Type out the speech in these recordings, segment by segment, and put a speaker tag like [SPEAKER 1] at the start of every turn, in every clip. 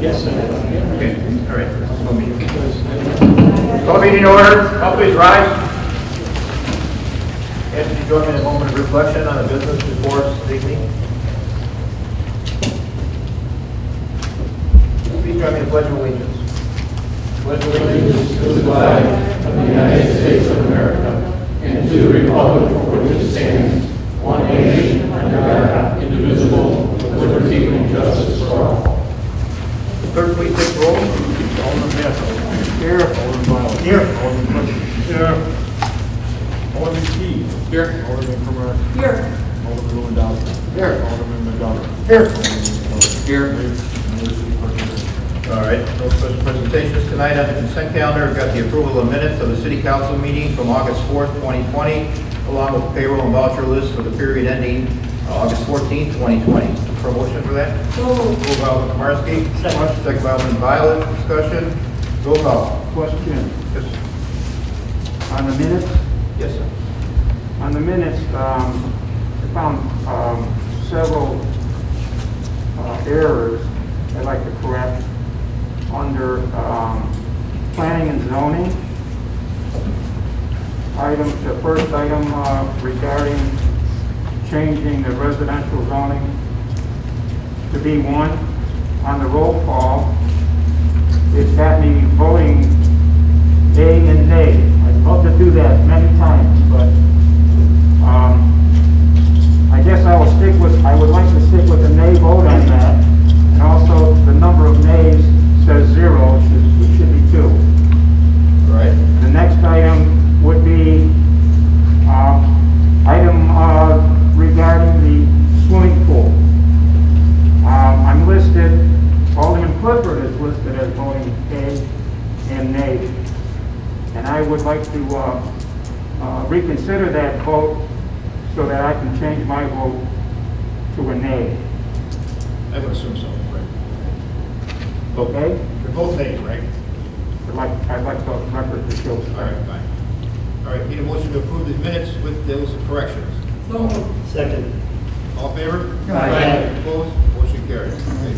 [SPEAKER 1] Yes, sir.
[SPEAKER 2] Okay, all right. Call meeting order. All please rise. Ask you to join me in a moment of reflection on the business before us this evening. Please join me in the Pledge of Allegiance.
[SPEAKER 3] Pledge allegiance to the flag of the United States of America and to the republic for which it stands, one nation, under God, indivisible, with liberty and justice for all.
[SPEAKER 2] Clerk, please take the roll.
[SPEAKER 1] Alderman Massey.
[SPEAKER 2] Here.
[SPEAKER 1] Alderman Palos.
[SPEAKER 2] Here.
[SPEAKER 1] Alderman Clinton. Here. Alderman Key.
[SPEAKER 2] Here.
[SPEAKER 1] Alderman Kamara.
[SPEAKER 4] Here.
[SPEAKER 1] Alderman Lewandowski.
[SPEAKER 2] Here.
[SPEAKER 1] Alderman McDonough.
[SPEAKER 2] Here.
[SPEAKER 1] Here.
[SPEAKER 2] All right, no special presentations tonight on the consent calendar. We've got the approval of minutes of the City Council meeting from August 4th, 2020, along with payroll and voucher list for the period ending August 14th, 2020. For a motion for that? Moved by Alderman Komarski. Second by Alderman Violet. Discussion. Roll call.
[SPEAKER 5] Question.
[SPEAKER 2] Yes.
[SPEAKER 5] On the minutes,
[SPEAKER 2] Yes, sir.
[SPEAKER 5] I found several errors I'd like to correct under planning and zoning. The first item regarding changing the residential zoning to B1 on the roll call. It's got me voting yea and nay. I'd love to do that many times, but I guess I would like to stick with the nay vote on that. And also the number of nays says 0, it should be 2.
[SPEAKER 2] Right.
[SPEAKER 5] The next item would be item regarding the swimming pool. I'm listed, Alderman Clifford is listed as voting yea and nay. And I would like to reconsider that vote so that I can change my vote to a nay.
[SPEAKER 2] I would assume so, right?
[SPEAKER 5] Okay?
[SPEAKER 2] They're both nays, right?
[SPEAKER 5] I'd like the record to show.
[SPEAKER 2] All right, fine. All right, need a motion to approve the minutes with those corrections.
[SPEAKER 4] So moved.
[SPEAKER 1] Second.
[SPEAKER 2] All in favor?
[SPEAKER 4] Aye.
[SPEAKER 2] Opposed? Motion carries. Okay.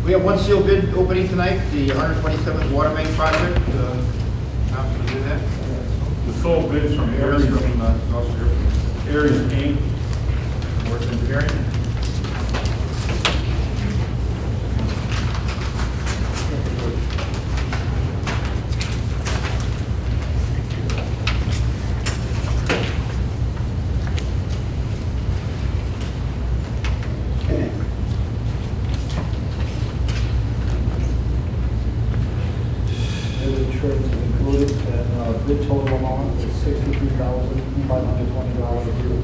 [SPEAKER 2] We have one sealed bid opening tonight, the 127th Water Main Project. Tom's going to do that.
[SPEAKER 1] The sole bids from Aries
[SPEAKER 2] Aries
[SPEAKER 1] Inc.
[SPEAKER 2] Works Engineering.
[SPEAKER 6] Insurance is included, and bid total amount is $63,520 a year.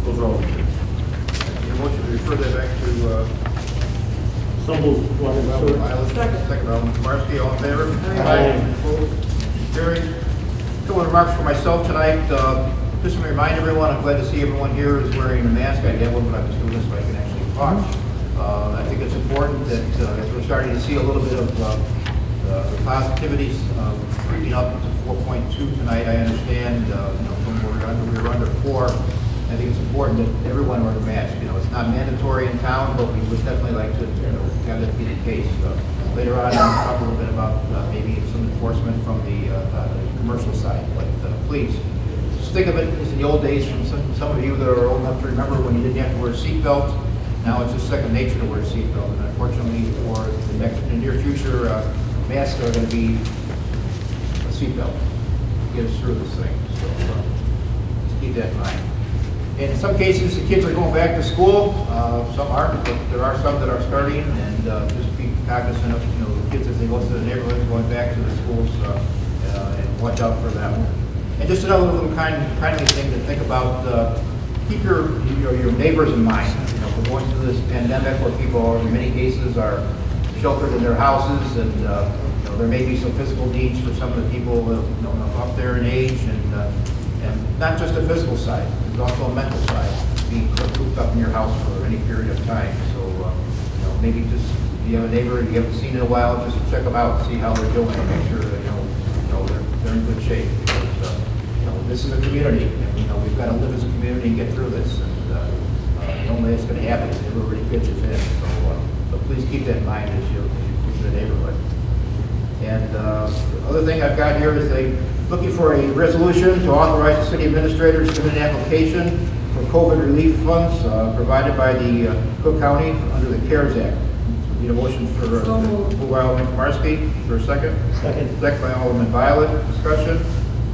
[SPEAKER 1] Those are all.
[SPEAKER 2] Need a motion to refer that back to
[SPEAKER 1] Some will,
[SPEAKER 2] Violet. Second by Alderman Komarski. All in favor?
[SPEAKER 1] Aye.
[SPEAKER 2] Opposed? Carried. Couple of remarks for myself tonight. Just to remind everyone, I'm glad to see everyone here is wearing a mask. I get one, but I'm just doing this so I can actually talk. I think it's important that as we're starting to see a little bit of the positivities creeping up to 4.2 tonight, I understand from we were under 4. I think it's important that everyone wear a mask. It's not mandatory in town, but we would definitely like to have that be the case. Later on, I'll talk a little bit about maybe some enforcement from the commercial side, but please. Think of it as in the old days from some of you that are old enough to remember when you didn't have to wear a seatbelt. Now it's just second nature to wear a seatbelt. And unfortunately, for the near future, masks are going to be a seatbelt to get us through this thing. So just keep that in mind. And in some cases, the kids are going back to school. Some aren't, but there are some that are starting. And just be cognizant of the kids as they go to the neighborhoods going back to the schools and watch out for them. And just another little kindly thing to think about, keep your neighbors in mind. We're going through this pandemic where people in many cases are sheltered in their houses, and there may be some physical needs for some of the people up there in age, and not just a physical side, there's also a mental side, being cooped up in your house for any period of time. So maybe just if you have a neighbor you haven't seen in a while, just check them out, see how they're doing, and make sure that they're in good shape. Because, this is a community, and we've got to live as a community and get through this. And the only way it's going to happen is if everybody pitches in. So please keep that in mind as you push the neighborhood. And the other thing I've got here is looking for a resolution to authorize the city administrator to submit an application for COVID relief funds provided by the Cook County under the CARES Act. So need a motion for moved by Alderman Komarski. For a second?
[SPEAKER 6] Second.
[SPEAKER 2] Second by Alderman Violet. Discussion?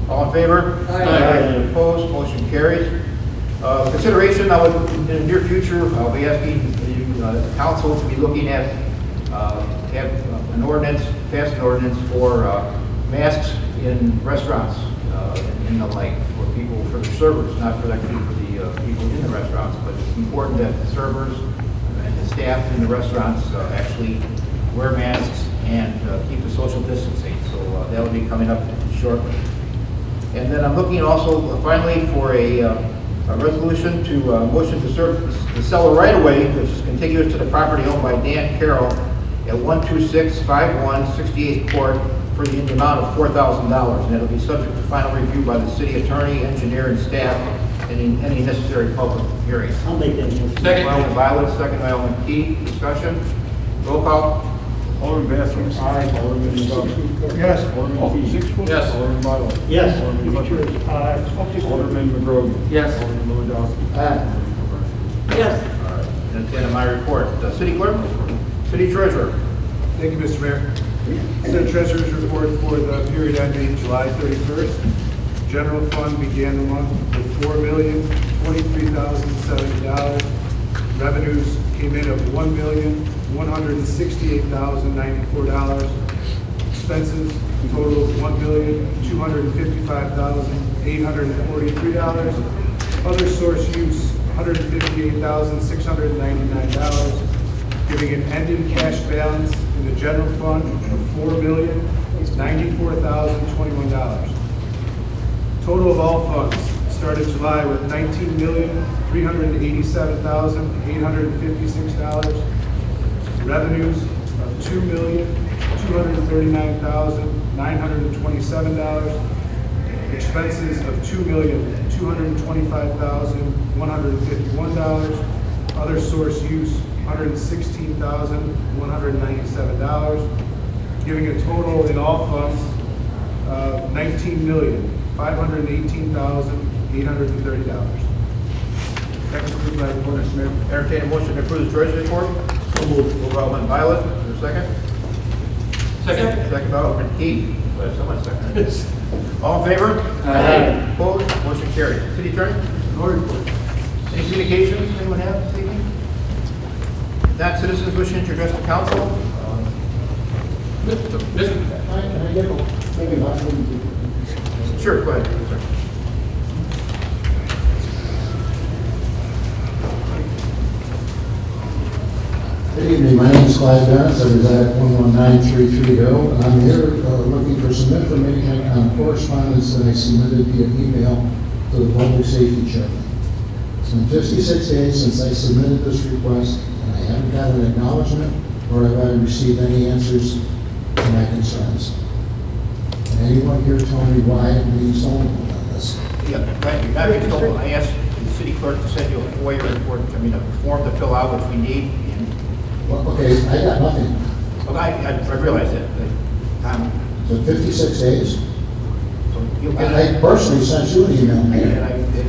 [SPEAKER 2] All in favor?
[SPEAKER 6] Aye.
[SPEAKER 2] Opposed? Motion carries. Consideration, now in the near future, I'll be asking the council to be looking at have an ordinance, pass an ordinance for masks in restaurants and the like, for people, for the servers, not for the people in the restaurants, but it's important that the servers and the staff in the restaurants actually wear masks and keep the social distancing. So that will be coming up shortly. And then I'm looking also finally for a resolution to motion to sell a right-of-way which is contiguous to the property owned by Dan Carroll at 12651 68th Court for the amount of $4,000, and it'll be subject to final review by the city attorney, engineer, and staff, and any necessary public hearings.
[SPEAKER 6] I'll make that motion.
[SPEAKER 2] Second by Alderman Violet, second by Alderman Key. Discussion. Roll call.
[SPEAKER 1] Alderman Bass. Aye. Alderman McGovern.
[SPEAKER 6] Yes.
[SPEAKER 1] Alderman Key.
[SPEAKER 3] Yes.
[SPEAKER 1] Alderman Violet.
[SPEAKER 6] Yes.
[SPEAKER 1] Alderman Clifford. Alderman McGrovern.
[SPEAKER 3] Yes.
[SPEAKER 1] Alderman Lewandowski.
[SPEAKER 6] Aye.
[SPEAKER 3] Yes.
[SPEAKER 2] All right. And that's the end of my report. City clerk. City treasurer.
[SPEAKER 4] Thank you, Mr. Mayor. City Treasurer's report for the period ending July 31st. General fund began the month with $4,023,070. Revenues came in at $1,168,094. Expenses totaled $1,255,843. Other source use $158,699. Giving an ending cash balance in the general fund of $4,094,021. Total of all funds started July with $19,387,856. Revenues of $2,239,927. Expenses of $2,225,151. Other source use $116,197, giving a total in all funds of $19,518,830.
[SPEAKER 2] That concludes my report, Mr. Mayor. Entertain a motion to approve the treasurer's report. So moved. Moved by Alderman Violet. Is there a second?
[SPEAKER 3] Second.
[SPEAKER 2] Second by Alderman Key. Well, someone second. All in favor?
[SPEAKER 3] Aye.
[SPEAKER 2] Opposed? Motion carried. City attorney? No report. Any communications anyone have this evening? That citizens wishing to address the council?
[SPEAKER 6] Can I get maybe last one?
[SPEAKER 2] Sure, go ahead. Sir.
[SPEAKER 7] Good evening, my name is Clyde Barnes, I reside at 11933 Hill, and I'm here looking for some information on correspondence that I submitted via email to the Public Safety Chairman. It's been 56 days since I submitted this request, and I haven't got an acknowledgement or have I received any answers to my concerns. Can anyone here tell me why I'm being stolen on this?
[SPEAKER 2] Yeah, thank you. Not being told, I asked the city clerk to send you a FOIA report, a form to fill out, which we need.
[SPEAKER 7] Well, okay, I got nothing.
[SPEAKER 2] Well, I realize that.
[SPEAKER 7] So 56 days?
[SPEAKER 2] So you'll get
[SPEAKER 7] I
[SPEAKER 2] it.
[SPEAKER 7] personally sent you an email,
[SPEAKER 2] And
[SPEAKER 7] Mayor.
[SPEAKER 2] I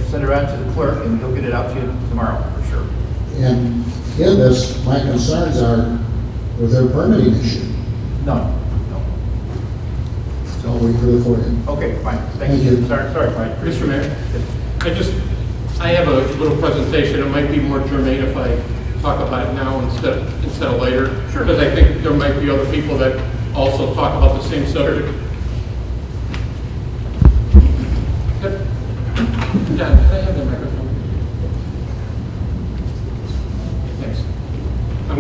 [SPEAKER 2] send it around to the clerk, and he'll get it out to you tomorrow, for sure.
[SPEAKER 7] And in this, my concerns are with their permitting issue.
[SPEAKER 2] No.
[SPEAKER 7] So I'll wait for the FOIA.
[SPEAKER 2] Okay, fine. Thank
[SPEAKER 7] Thank
[SPEAKER 2] you.
[SPEAKER 7] you.
[SPEAKER 2] Sorry, Mike.
[SPEAKER 3] Mr. Mayor, I have a little presentation. It might be more germane if I talk about it now instead of later.
[SPEAKER 2] Sure.
[SPEAKER 3] Because I think there might be other people that also talk about the same subject. Dad, can I have the microphone? Thanks. I'm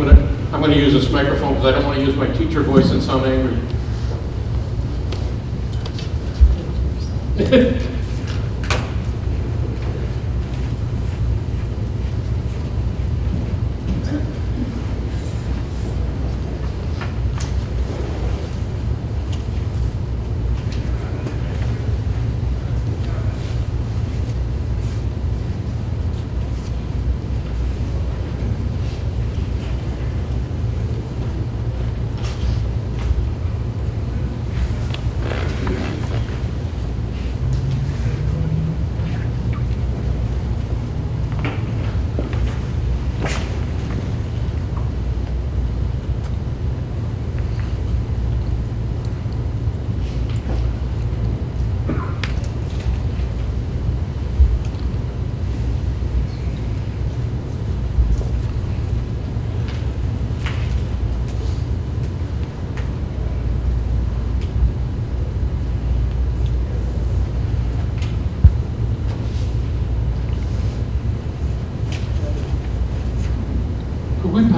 [SPEAKER 3] gonna use this microphone because I don't want to use my teacher voice and sound angry.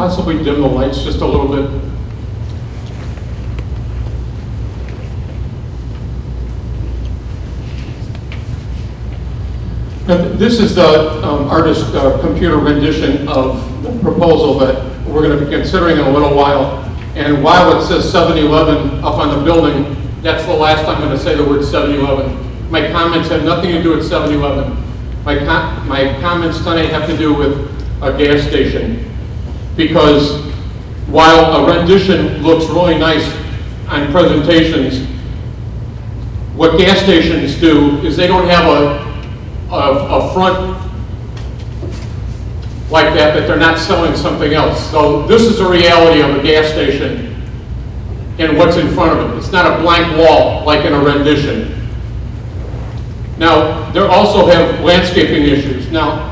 [SPEAKER 3] possibly dim the lights just a little bit? This is the artist computer rendition of the proposal that we're going to be considering in a little while. And while it says 7-Eleven up on the building, that's the last I'm going to say the word 7-Eleven. My comments have nothing to do with 7-Eleven. My comments tonight have to do with a gas station. Because while a rendition looks really nice on presentations, what gas stations do is they don't have a front like that they're not selling something else. So this is the reality of a gas station and what's in front of it. It's not a blank wall like in a rendition. Now, they also have landscaping issues. Now,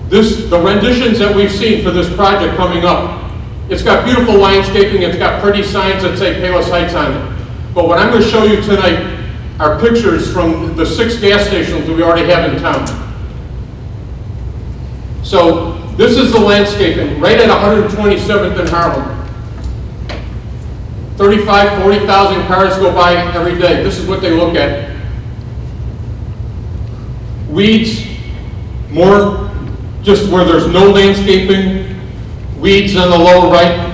[SPEAKER 3] the renditions that we've seen for this project coming up, it's got beautiful landscaping, it's got pretty signs that say Palos Heights on it. But what I'm going to show you tonight are pictures from the 6 gas stations that we already have in town. So this is the landscaping right at 127th and Harlem. 35, 40,000 cars go by every day. This is what they look at. Weeds, more just where there's no landscaping, weeds on the lower right,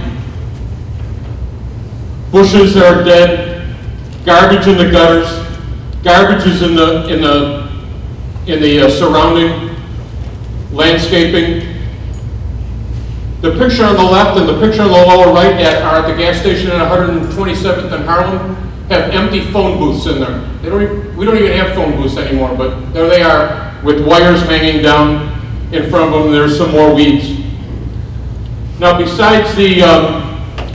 [SPEAKER 3] bushes that are dead, garbage in the gutters, garbage is in the surrounding landscaping. The picture on the left and the picture on the lower right are at the gas station at 127th and Harlem have empty phone booths in there. We don't even have phone booths anymore, but there they are with wires hanging down in front of them. There's some more weeds. Now, besides the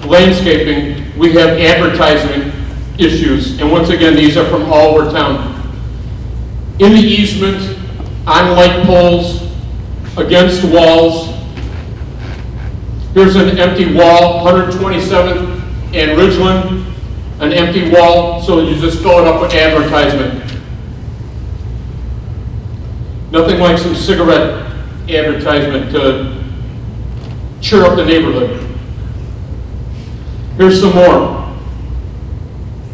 [SPEAKER 3] landscaping, we have advertising issues, and once again, these are from all over town. In the easement, on light poles, against walls. Here's an empty wall, 127th and Ridgeland, an empty wall, so you just fill it up with advertisement. Nothing like some cigarette advertisement to cheer up the neighborhood. Here's some more.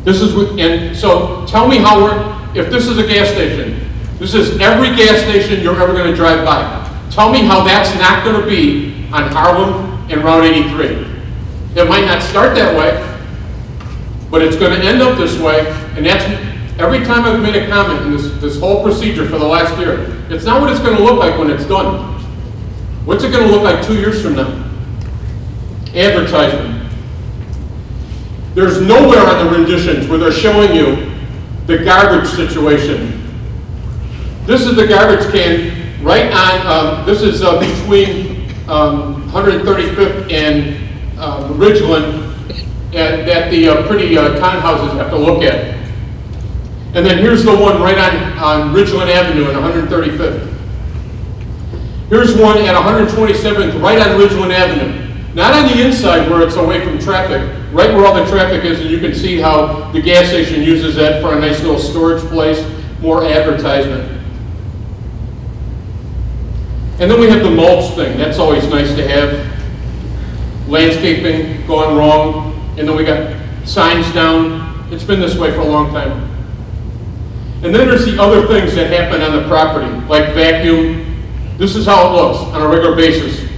[SPEAKER 3] This is what, and so tell me how if this is a gas station, this is every gas station you're ever going to drive by. Tell me how that's not going to be on Harlem and Route 83. It might not start that way, but it's going to end up this way, and that's, every time I've made a comment in this whole procedure for the last year, it's not what it's going to look like when it's done. What's it going to look like 2 years from now? Advertisement. There's nowhere on the renditions where they're showing you the garbage situation. This is the garbage can right on, this is between 135th and Ridgeland that the pretty townhouses have to look at. And then here's the one right on Ridgeland Avenue and 135th. Here's one at 127th right on Ridgeland Avenue. Not on the inside where it's away from traffic, right where all the traffic is, and you can see how the gas station uses that for a nice little storage place, more advertisement. And then we have the mulch thing. That's always nice to have. Landscaping gone wrong, and then we got signs down. It's been this way for a long time. And then there's the other things that happen on the property, like vacuum. This is how it looks on a regular basis.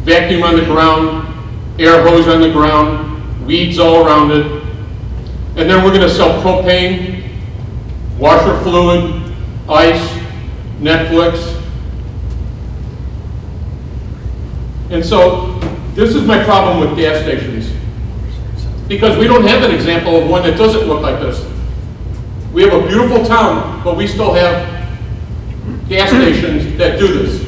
[SPEAKER 3] Vacuum on the ground, air hose on the ground, weeds all around it. And then we're going to sell propane, washer fluid, ice, Netflix. And so this is my problem with gas stations, because we don't have an example of one that doesn't look like this. We have a beautiful town, but we still have gas stations that do this.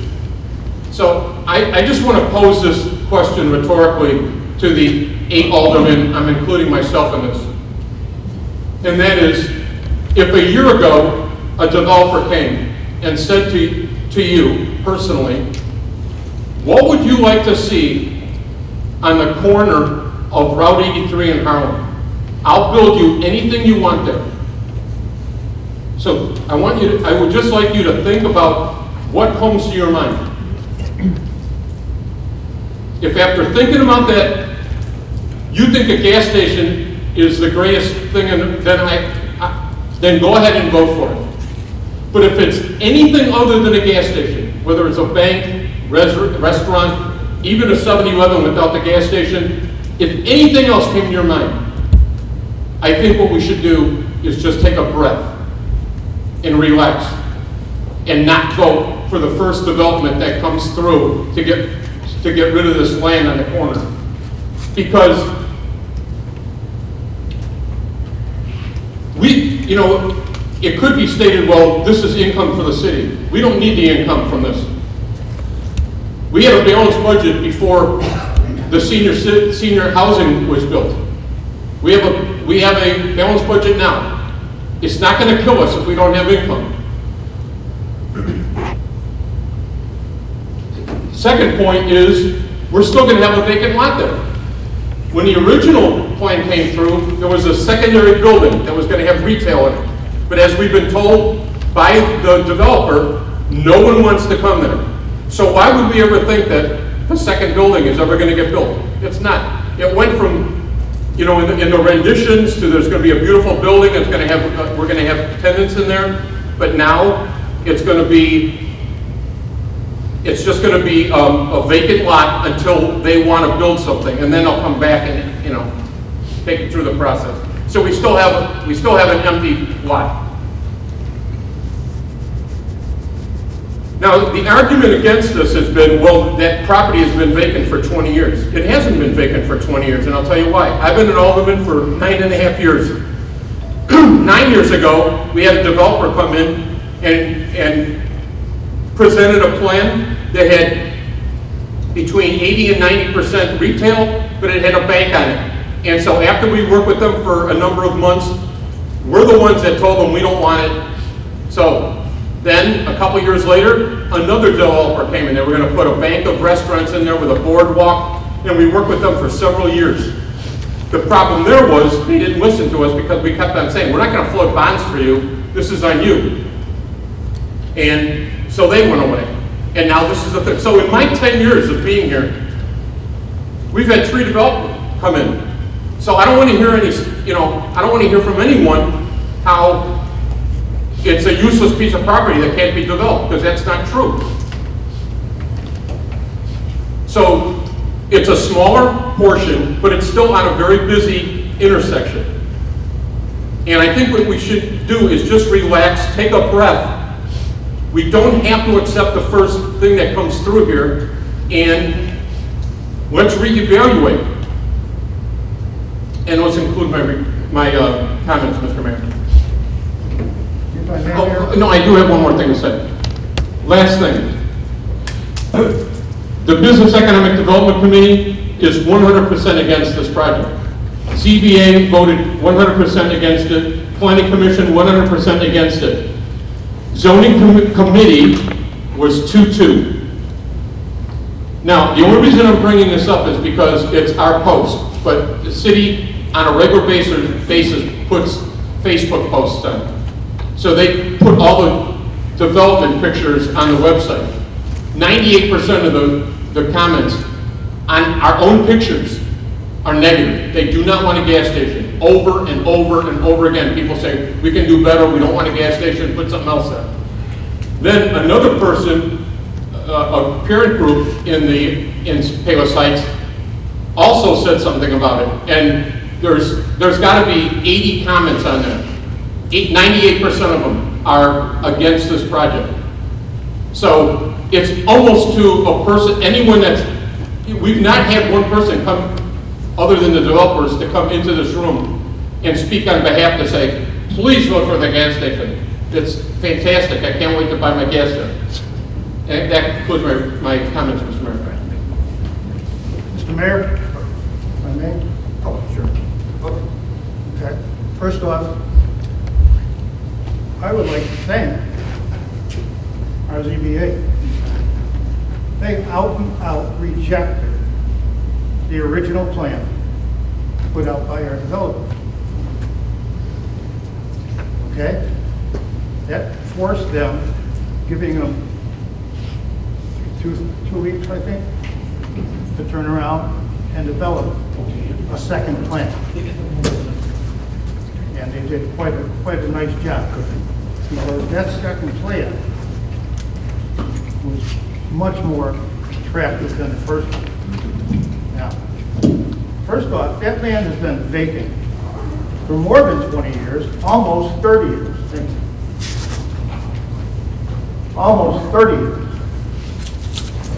[SPEAKER 3] So I just want to pose this question rhetorically to the 8 aldermen, I'm including myself in this. And that is, if a year ago a developer came and said to you personally, what would you like to see on the corner of Route 83 in Harlem? I'll build you anything you want there. So I would just like you to think about what comes to your mind. If after thinking about that, you think a gas station is the greatest thing, then go ahead and vote for it. But if it's anything other than a gas station, whether it's a bank, restaurant, even a 7-Eleven without the gas station, if anything else came to your mind, I think what we should do is just take a breath and relax and not vote for the first development that comes through to get rid of this land on the corner. Because it could be stated, well, this is income for the city. We don't need the income from this. We had a balanced budget before the senior housing was built. We have a balanced budget now. It's not going to kill us if we don't have income. Second point is, we're still going to have a vacant lot there. When the original plan came through, there was a secondary building that was going to have retail in it. But as we've been told by the developer, no one wants to come there. So why would we ever think that the second building is ever going to get built? It's not. It went from, in the renditions to there's going to be a beautiful building. It's going to have, we're going to have tenants in there. But now it's going to be, it's just going to be a vacant lot until they want to build something, and then they'll come back and take it through the process. So we still have an empty lot. Now the argument against this has been, well, that property has been vacant for 20 years. It hasn't been vacant for 20 years, and I'll tell you why. I've been in Alderman for 9.5 years. 9 years ago, we had a developer come in and presented a plan that had between 80 and 90% retail, but it had a bank on it. And so after we worked with them for a number of months, we're the ones that told them we don't want it. So then a couple years later, another developer came in there. We're going to put a bank of restaurants in there with a boardwalk, and we worked with them for several years. The problem there was they didn't listen to us because we kept on saying, we're not going to float bonds for you. This is on you. And so they went away. And now this is the thing. So in my 10 years of being here, we've had 3 developers come in. So I don't want to hear any, I don't want to hear from anyone how it's a useless piece of property that can't be developed, because that's not true. So it's a smaller portion, but it's still on a very busy intersection. And I think what we should do is just relax, take a breath. We don't have to accept the first thing that comes through here, and let's reevaluate. And let's include my comments, Mr. Mayor. Oh, no, I do have one more thing to say. Last thing. The Business Economic Development Committee is 100% against this project. CBA voted 100% against it. Planning Commission 100% against it. Zoning Committee was 2-2. Now, the only reason I'm bringing this up is because it's our post, but the city on a regular basis puts Facebook posts on. So they put all the development pictures on the website. 98% of the comments on our own pictures are negative. They do not want a gas station. Over and over and over again, people say, we can do better, we don't want a gas station, put something else there. Then another person, a parent group in Palos Heights, also said something about it. And there's got to be 80 comments on there. 98% of them are against this project. So it's almost to a person, anyone that's, we've not had one person come, other than the developers, to come into this room and speak on behalf to say, please vote for the gas station. It's fantastic. I can't wait to buy my gas there. And that concludes my comments, Mr. Mayor.
[SPEAKER 6] Mr. Mayor, if I may?
[SPEAKER 2] Oh, sure.
[SPEAKER 6] Okay. First off, I would like to thank our ZBA. They out and out rejected the original plan put out by our developer. Okay? That forced them, giving them two weeks, I think, to turn around and develop a second plant. And they did quite a nice job, because that second plant was much more attractive than the first one. Now, first off, that land has been vacant for more than 20 years, almost 30 years. Almost 30 years.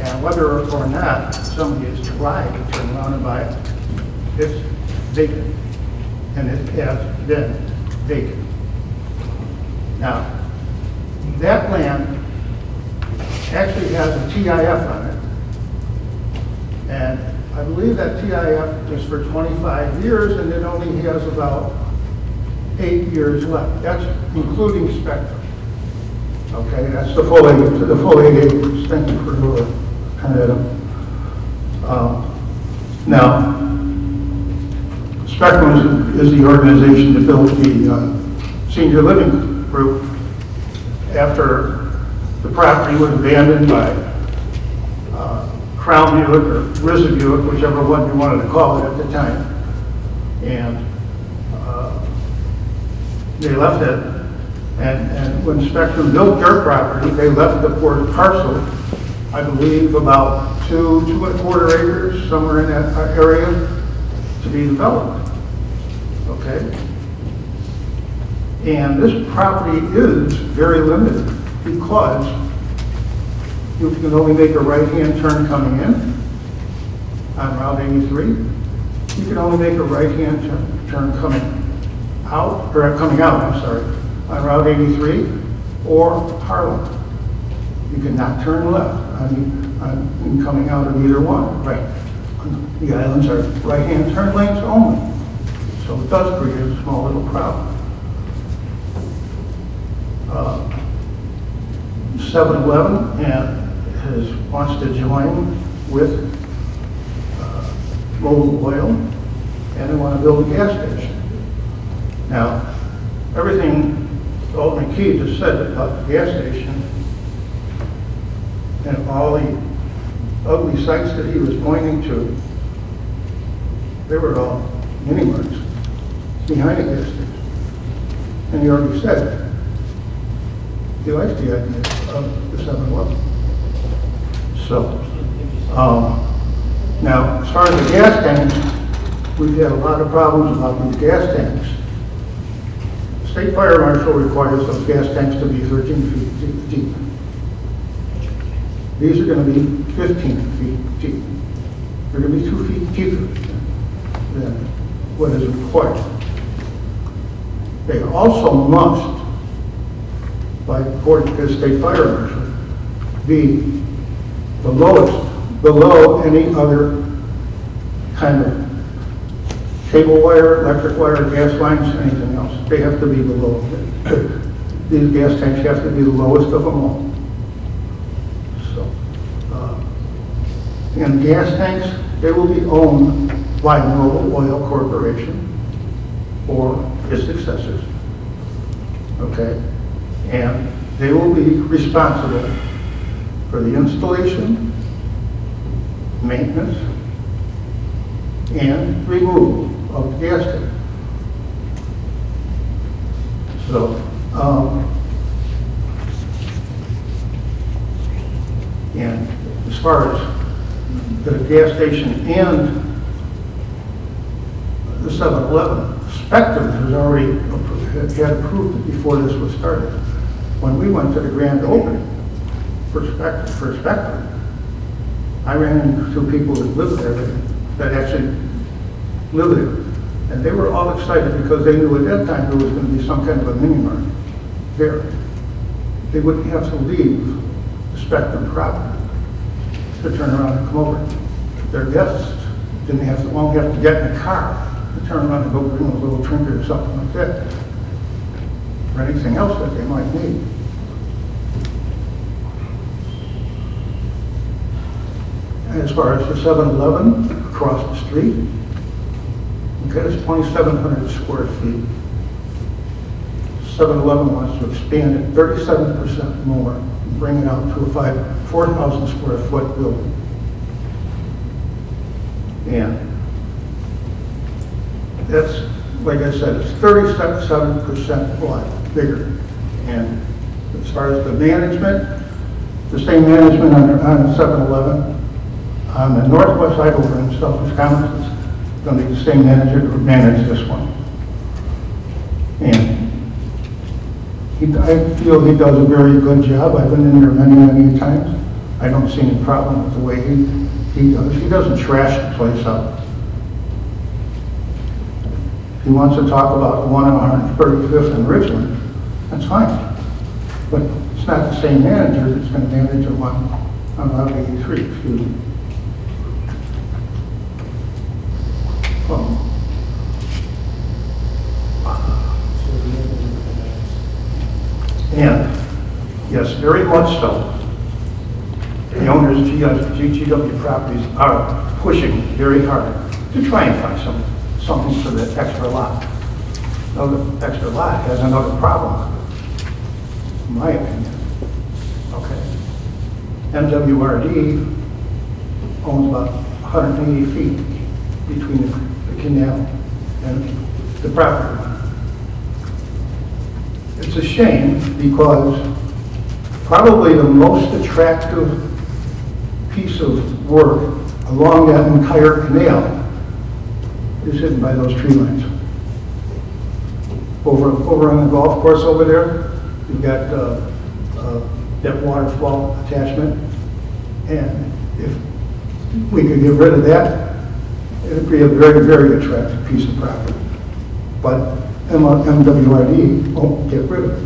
[SPEAKER 6] And whether or not somebody has tried to turn around and buy it, it's vacant. And it has been vacant. Now, that land actually has a TIF on it. And I believe that TIF is for 25 years, and it only has about 8 years left. That's including spectrum. Okay, that's the full 8 acres. Thank you for that. Now, Spectrum is the organization that built the senior living group after the property was abandoned by Crown Buick or RZA Buick, whichever one you wanted to call it at the time. And they left it. And when Spectrum built their property, they left the port parcel, I believe about 2.25 acres, somewhere in that area, to be developed. Okay? And this property is very limited because you can only make a right-hand turn coming in on Route 83. You can only make a right-hand turn coming out, I'm sorry, on Route 83 or Harlem. You cannot turn left on coming out of either one. Right. The islands are right-hand turn lanes only. So it does create a small little problem. 7-Eleven wants to join with Mobil Oil, and they want to build a gas station. Now, everything Alderman Key just said about the gas station and all the ugly sites that he was pointing to, they were all mini-marts behind a gas station. And he already said he likes the idea of the 7-Eleven. So, now, as far as the gas tanks, we've had a lot of problems about these gas tanks. State Fire Marshal requires those gas tanks to be 13 feet deep. These are going to be 15 feet deep. They're going to be 2 feet deeper than what is required. They also must, according to the State Fire Marshal, be the lowest, below any other kind of cable wire, electric wire, gas lines, anything else. They have to be below. These gas tanks have to be the lowest of them all. So, and gas tanks, they will be owned by Mobil Oil Corporation or its successors. Okay? And they will be responsible for the installation, maintenance, and removal of the gas tank. So, and as far as the gas station and the 7-Eleven, Spectrum has already had approved it before this was started. When we went to the grand opening for Spectrum, I ran into people that lived there that actually live there. And they were all excited because they knew at that time there was going to be some kind of a mini-mart there. They wouldn't have to leave the Spectrum property to turn around and come over. Their guests won't have to get in a car to turn around and go bring a little trinket or something like that, or anything else that they might need. As far as the 7-Eleven across the street, okay, it's 2,700 square feet. 7-Eleven wants to expand it 37% more, and bring it out to a 4,000 square foot building. And that's, like I said, it's 37% a lot bigger. And as far as the management, the same management on 7-Eleven, on the northwest side over in Southwest Commons, it's going to be the same manager to manage this one. And I feel he does a very good job. I've been in there many, many times. I don't see any problem with the way he does. He doesn't trash the place up. If he wants to talk about 135th and Richland, that's fine. But it's not the same manager that's going to manage a one on 83, excuse me. And, yes, very much so. The owners of GGW properties are pushing very hard to try and find something for the extra lot. Now, the extra lot has another problem, in my opinion. Okay. MWRD owns about 180 feet between the canal and the property line. It's a shame because probably the most attractive piece of work along that entire canal is hidden by those tree lines. Over on the golf course over there, you've got that waterfall attachment, and if we could get rid of that, it would be a very, very attractive piece of property. But MWRD won't get rid of it.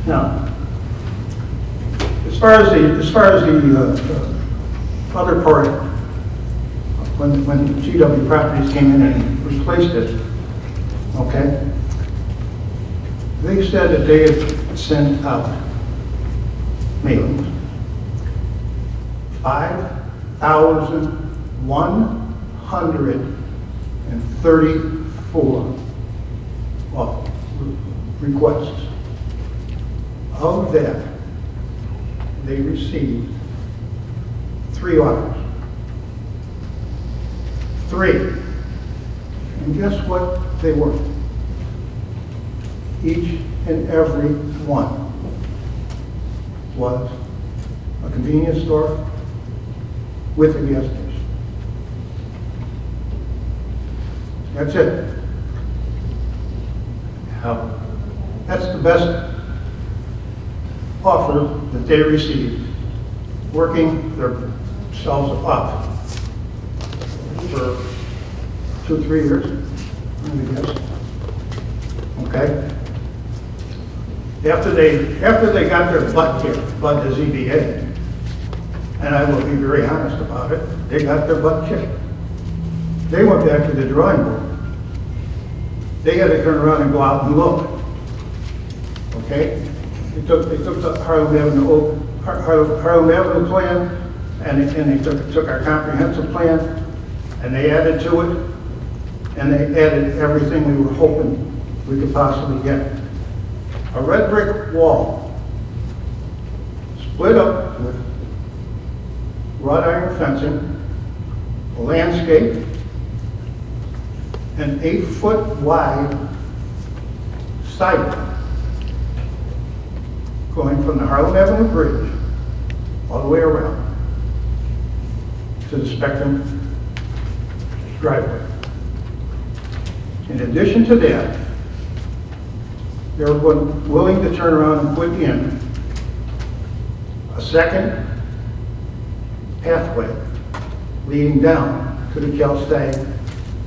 [SPEAKER 6] Now, as far as the other part, when GW Properties came in and replaced it, okay, they said that they had sent out mailings, 5,134 requests. Of that, they received 3 offers. 3. And guess what they were? Each and every one was a convenience store with a gas station. That's it. Now, that's the best offer that they received, working themselves up for 2-3 years, I guess. Okay? After they got their butt kicked by the ZBA, and I will be very honest about it, they got their butt kicked. They went back to the drawing board. They had to turn around and go out and look. Okay? They took the Harlem Avenue plan, and they took our comprehensive plan, and they added to it, and they added everything we were hoping we could possibly get. A red brick wall, split up with wrought iron fencing, a landscape, an 8-foot wide sidewalk going from the Harlem Avenue Bridge all the way around to the Spectrum driveway. In addition to that, they're willing to turn around and put in a second pathway leading down to the Calstag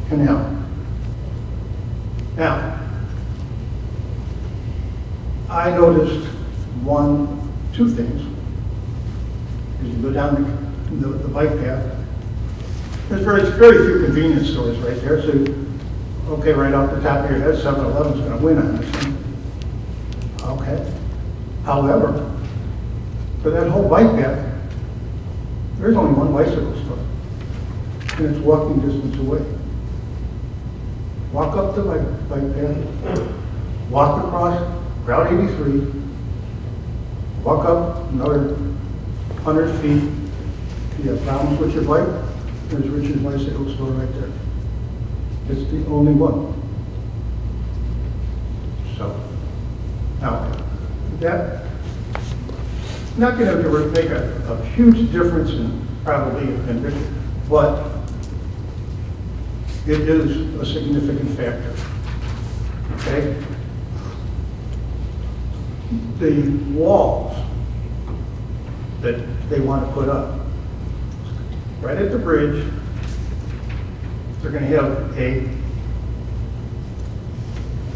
[SPEAKER 6] Canal. Now, I noticed 2 things. As you go down the bike path, there's very few convenience stores right there, so, okay, right off the top of your head, 7-Eleven's going to win on this one. Okay. However, for that whole bike path, there's only one bicycle store, and it's walking distance away. Walk up the bike path, walk across Route 83, walk up another 100 feet. If you have problems with your bike, There's Richard's bicycle store right there. It's the only one. So, now, that, not going to make a huge difference in probably in Richard, but it is a significant factor. Okay? The walls that they want to put up, right at the bridge, they're going to have a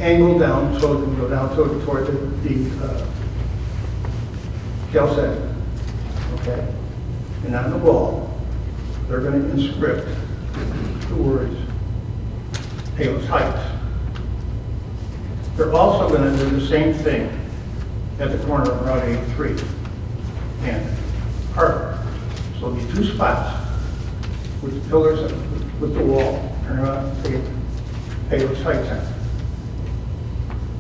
[SPEAKER 6] angle down, so it can go down toward the calcite. Okay? And on the wall, they're going to inscript the words Palos Heights. They're also going to do the same thing at the corner of Route 83 and Harvard. So there'll be two spots with the pillars, with the wall, turn around and say Palos Heights on it.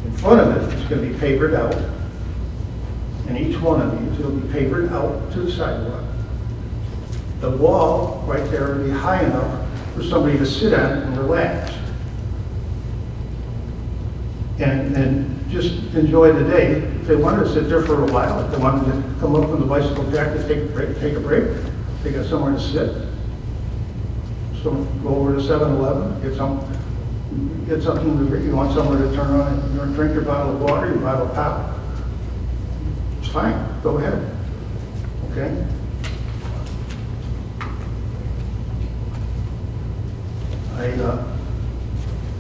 [SPEAKER 6] In front of it, it's going to be papered out, and each one of these will be papered out to the sidewalk. The wall right there will be high enough for somebody to sit on it and relax. And just enjoy the day. If they wanted to sit there for a while, if they wanted to come up from the bicycle path to take a break, they got somewhere to sit. So go over to 7-Eleven, get something to drink. You want somewhere to turn on and drink your bottle of water, your bottle of pop. It's fine, go ahead. Okay?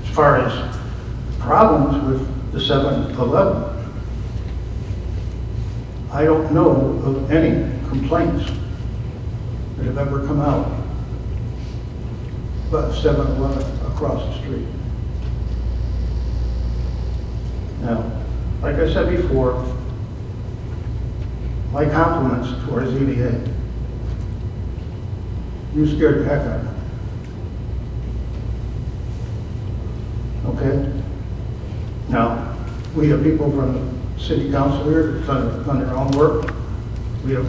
[SPEAKER 6] As far as problems with the 7-Eleven, I don't know of any complaints that have ever come out about 7-Eleven across the street. Now, like I said before, my compliments to our ZBA. You scared the heck out of me. Okay? Now, we have people from the city council here that have done their own work. We have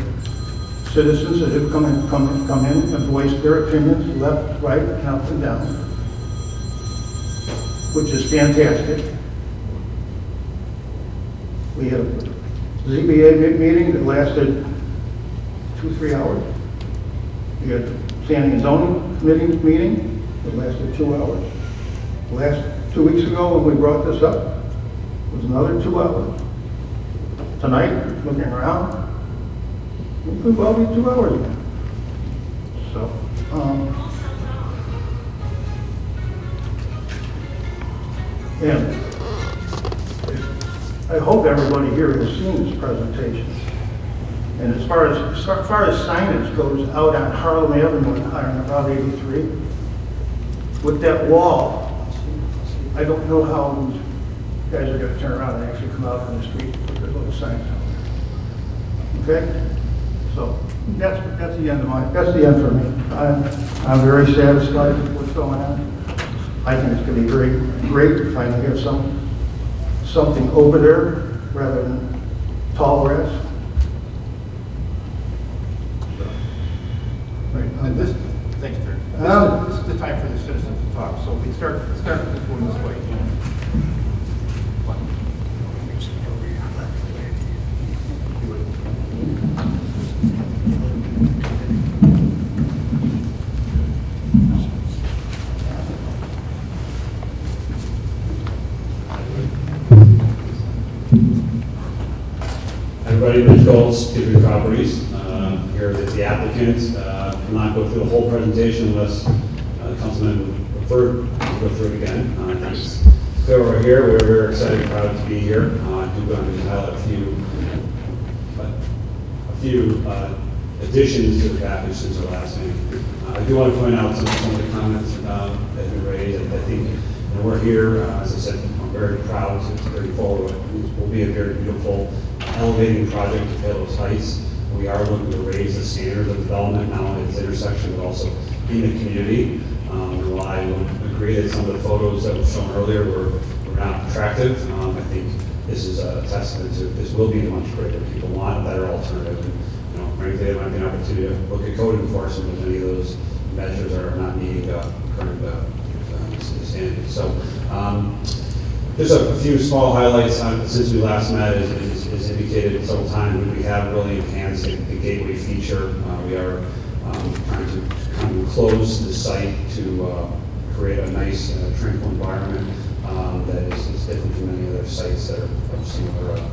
[SPEAKER 6] citizens that have come in and voiced their opinions, left, right, and up and down, which is fantastic. We had a ZBA meeting that lasted 2-3 hours. We had a planning and zoning committee meeting that lasted 2 hours. Last 2 weeks ago, when we brought this up, it was another 2 hours. Tonight, looking around, it could well be 2 hours again. So, and I hope everybody here has seen this presentation. And as far as signage goes out on Harlem Avenue on Route 83, with that wall, I don't know how these guys are going to turn around and actually come out on the street with their little signs out. Okay? So that's the end for me. I'm very satisfied with what's going on. I think it's going to be great to finally have something over there rather than tall grass. Right.
[SPEAKER 2] And this, thanks, Terry. This is the time for the citizens to talk. So we start with this one this way.
[SPEAKER 8] Everybody, Mitch Goltz, Kidry Properties, here with the applicant. I'll not go through the whole presentation unless the councilman would prefer to go through it again. I think it's clear over here. We're very excited and proud to be here. I do want to highlight a few additions to the package since our last meeting. I do want to point out some of the comments that have been raised. I think we're here, as I said, I'm very proud to bring forward what will be a very beautiful elevating project to Palos Heights. We are looking to raise the standard of development, not only at this intersection, but also in the community. While I would agree that some of the photos that were shown earlier were not attractive, I think this is a testament to this will be much greater. People want a better alternative. And, frankly, there might be an opportunity to look at code enforcement if any of those measures are not meeting current standards. So just a few small highlights since we last met. As indicated several times, we have really enhanced the gateway feature. We are trying to kind of close the site to create a nice tranquil environment that is different from many other sites that are of similar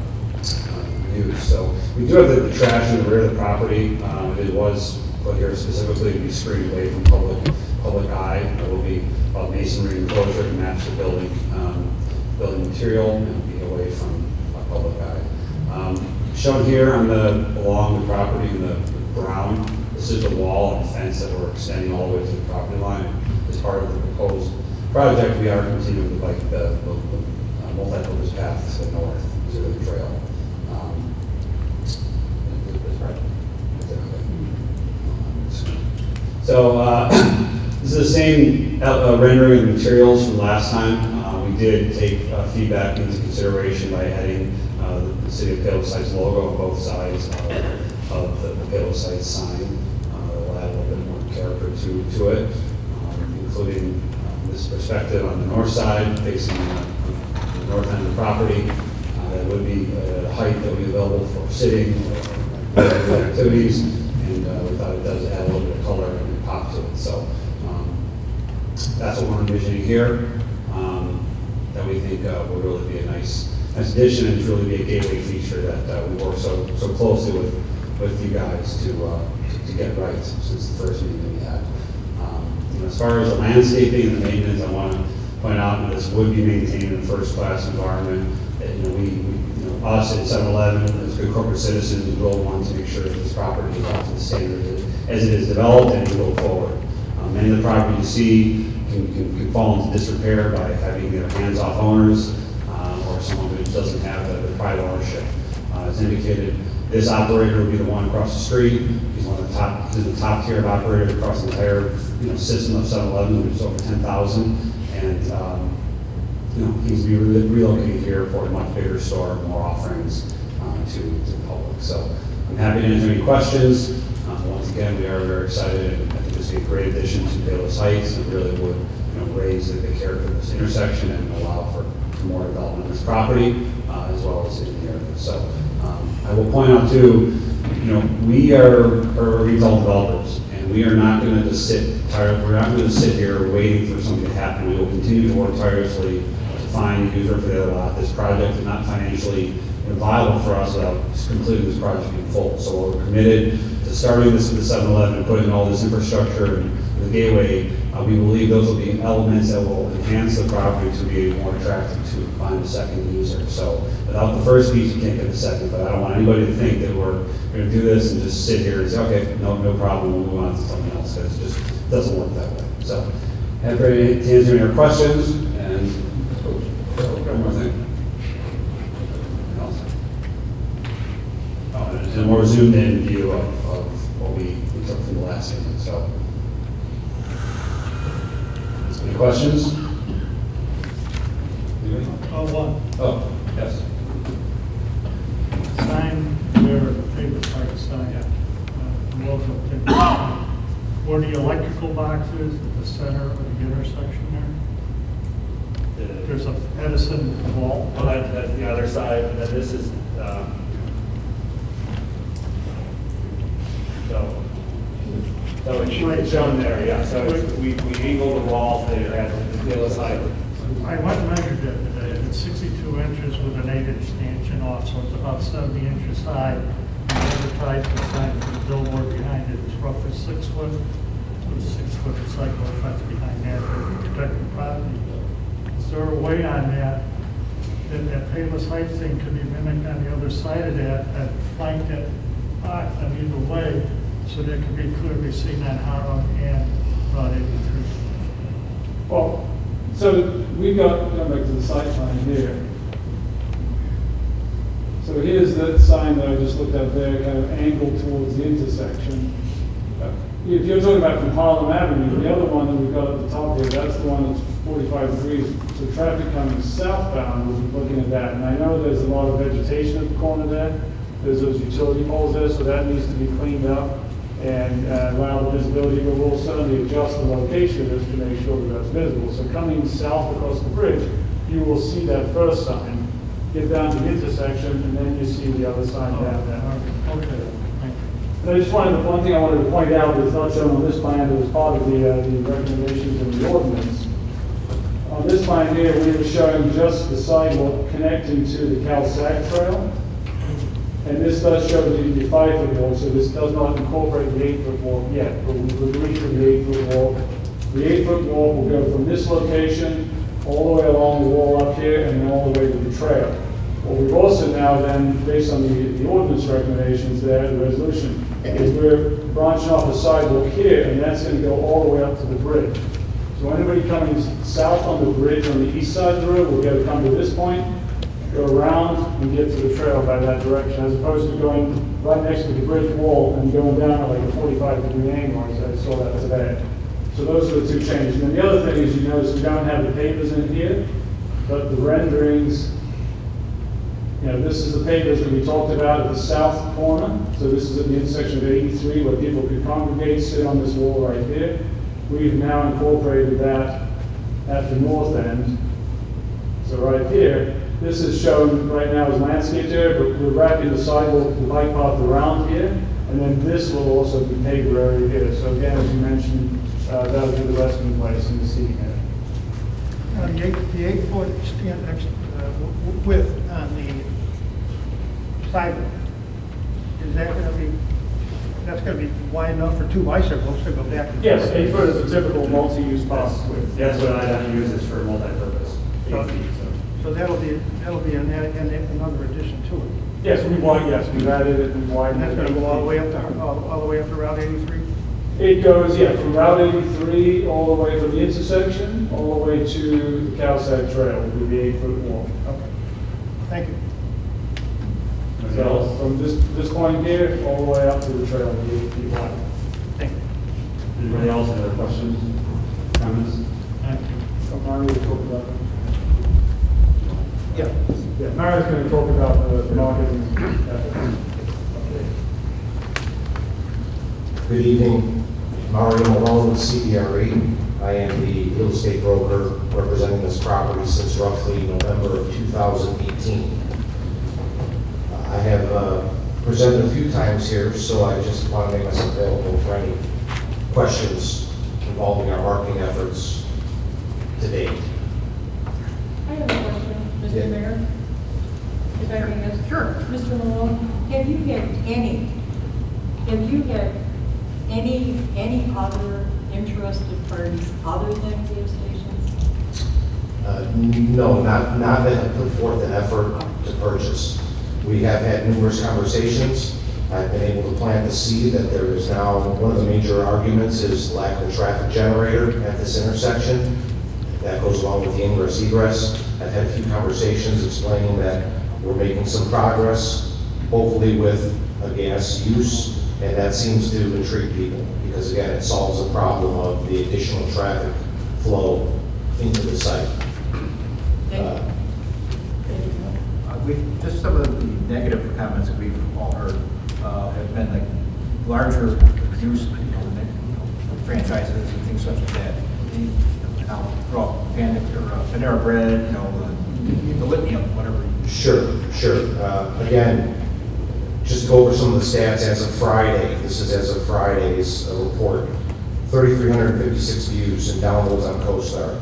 [SPEAKER 8] use. So we do have the trash in the rear of the property. It was put here specifically to be screened away from public eye. There will be a masonry enclosure to match the building material and be away from public eye. Shown here along the property in the brown, this is the wall and fence that we're extending all the way to the property line. As part of the proposed project, we are continuing to like the multi-purpose path to the north to the trail. So this is the same rendering of the materials from last time. We did take feedback into consideration by adding the City of Palos Heights logo on both sides of the Palos Heights sign. We'll add a little bit more character to it, including this perspective on the north side, facing the north end of the property. That would be a height that would be available for sitting or activities, and we thought it does add a little bit of color and pop to it. So that's what we're envisioning here. That we think will really be a nice addition, and really be a gateway feature that we work so closely with you guys to get right since the first meeting we had. As far as the landscaping and the maintenance, I want to point out that this would be maintained in a first-class environment. Us at 7-Eleven, as good corporate citizens, we will want to make sure that this property is up to the standards as it is developed and go forward. Many of the property you see can fall into disrepair by having hands-off owners or someone who doesn't have the private ownership. As indicated, this operator would be the one across the street. He's one of the top, he's the top tier of operators across the entire system of 7-Eleven, which is over 10,000, and he's relocating here for a much bigger store, more offerings to the public. So I'm happy to answer any questions. Once again, we are very excited, and I think this is a great addition to Palos Heights, and really would raise the character of this intersection and allow for more development of this property as well as in the area. So I will point out too, we are retail developers, and we are not going to just we're not going to sit here waiting for something to happen. We will continue to work tirelessly to find a user for the other lot. This project is not financially viable for us without completing this project in full. So we're committed to starting this with the 7-Eleven and putting all this infrastructure and the gateway. We believe those will be elements that will enhance the property to be more attractive to find a second user. So without the first piece, you can't get the second. But I don't want anybody to think that we're going to do this and just sit here and say, okay, no problem, we'll move on to something else. Because it just doesn't work that way. So I'm ready to answer your questions. And one more thing. And a more zoomed in view of what we took from the last meeting. So, any questions?
[SPEAKER 6] One.
[SPEAKER 8] Oh, yes.
[SPEAKER 6] Sign there, favorite part of sign. Where the electrical box is at the center of the intersection there. There's a Edison wall.
[SPEAKER 9] Well, that's the other side, and then this is, so it's shown there, yeah. So we angle the wall to the other side.
[SPEAKER 6] I went and measured it today. It's 62 inches with an 8-inch stanchion off, so it's about 70 inches high. And advertised the sign for the billboard behind it is roughly 6 foot, with a 6-foot cycle fence behind that to protect the property. Is there a way on that Palos Heights thing could be mimicked on the other side of that flanked that box on either way, so that could be clearly seen on Harlem and Route 83?
[SPEAKER 1] Well, so we've got, going back to the sight line here. So here's the sign that I just looked at there, kind of angled towards the intersection. If you're talking about from Harlem Avenue, the other one that we've got at the top here, that's the one that's 45 degrees. So traffic coming southbound will be looking at that. And I know there's a lot of vegetation at the corner there. There's those utility poles there, so that needs to be cleaned up. and allow the visibility, but we'll certainly adjust the location of this to make sure that that's visible. So coming south across the bridge, you will see that first sign, get down to the intersection, and then you see the other sign down there.
[SPEAKER 6] Okay.
[SPEAKER 1] And I just wanted, one thing I wanted to point out that's not shown on this plan, that was part of the recommendations in the ordinance. On this plan here, we were showing just the sidewalk connecting to the Cal-Sac trail. And this does show the 5-foot wall, so this does not incorporate the 8-foot wall yet, but we've agreed for the 8-foot wall. The 8-foot wall will go from this location all the way along the wall up here and then all the way to the trail. What we've also now then, based on the ordinance recommendations there, the resolution, is we're branching off a sidewalk here, and that's going to go all the way up to the bridge. So anybody coming south on the bridge on the east side of the road will be able to come to this point, go around and get to the trail by that direction, as opposed to going right next to the bridge wall and going down at like a 45-degree angle, as I saw that today. So those are the two changes. And the other thing is, you notice we don't have the papers in here, but the renderings, you know, this is the papers that we talked about at the south corner. So this is at the intersection of 83, where people could congregate, sit on this wall right here. We've now incorporated that at the north end. So right here, this is shown right now as landscaped area, but we're wrapping the sidewalk, the bike path around here, and then this will also be paved area here. So again, as you mentioned, that'll be the resting place and the seating area.
[SPEAKER 6] The 8-foot width on the sidewalk, is that going to be, that's going to be wide enough for 2 bicycles to go back and forth?
[SPEAKER 1] Yes, 8 foot is a typical multi-use path width.
[SPEAKER 9] That's what I'd have to use this for multi-purpose. 8 feet, so.
[SPEAKER 6] So that'll be another addition to it.
[SPEAKER 1] Yes, we've added it, we've
[SPEAKER 6] And
[SPEAKER 1] widened
[SPEAKER 6] that's
[SPEAKER 1] it.
[SPEAKER 6] going to go all the way up to, all the way up to Route 83?
[SPEAKER 1] It goes, yeah, from Route 83 all the way from the intersection, all the way to the Cal-Sac Trail, will be the 8-foot wall.
[SPEAKER 6] Okay. Thank you.
[SPEAKER 1] So from this point here, all the way up to the trail, will be 8 feet wide.
[SPEAKER 6] Thank you.
[SPEAKER 8] Anybody else have other questions, comments?
[SPEAKER 1] So Mario will talk about it.
[SPEAKER 2] Yeah.
[SPEAKER 1] Yeah, Mario's going to talk about the marketing efforts.
[SPEAKER 10] Good evening, Mario Malone with CBRE. I am the real estate broker representing this property since roughly November of 2018. I have presented a few times here, so I just want to make myself available for any questions involving our marketing efforts to date.
[SPEAKER 11] I have a question, Mr.
[SPEAKER 10] Yeah.
[SPEAKER 11] Mayor. If I may ask.
[SPEAKER 2] Sure.
[SPEAKER 11] Mr. Malone, have you had any other interested parties other than gas stations?
[SPEAKER 10] No, not that have put forth an effort to purchase. We have had numerous conversations. I've been able to plant the seed that there is now, one of the major arguments is lack of a traffic generator at this intersection. That goes along with the ingress egress. I've had a few conversations explaining that we're making some progress, hopefully with a gas use, and that seems to intrigue people because again, it solves the problem of the additional traffic flow into the site.
[SPEAKER 2] Just some of the negative comments that we've all heard have been like larger use, franchises and things such as that. I'll draw Panera Bread, the litany of whatever.
[SPEAKER 10] Sure. Again, just to go over some of the stats as of Friday, this is as of Friday's report, 3,356 views and downloads on CoStar.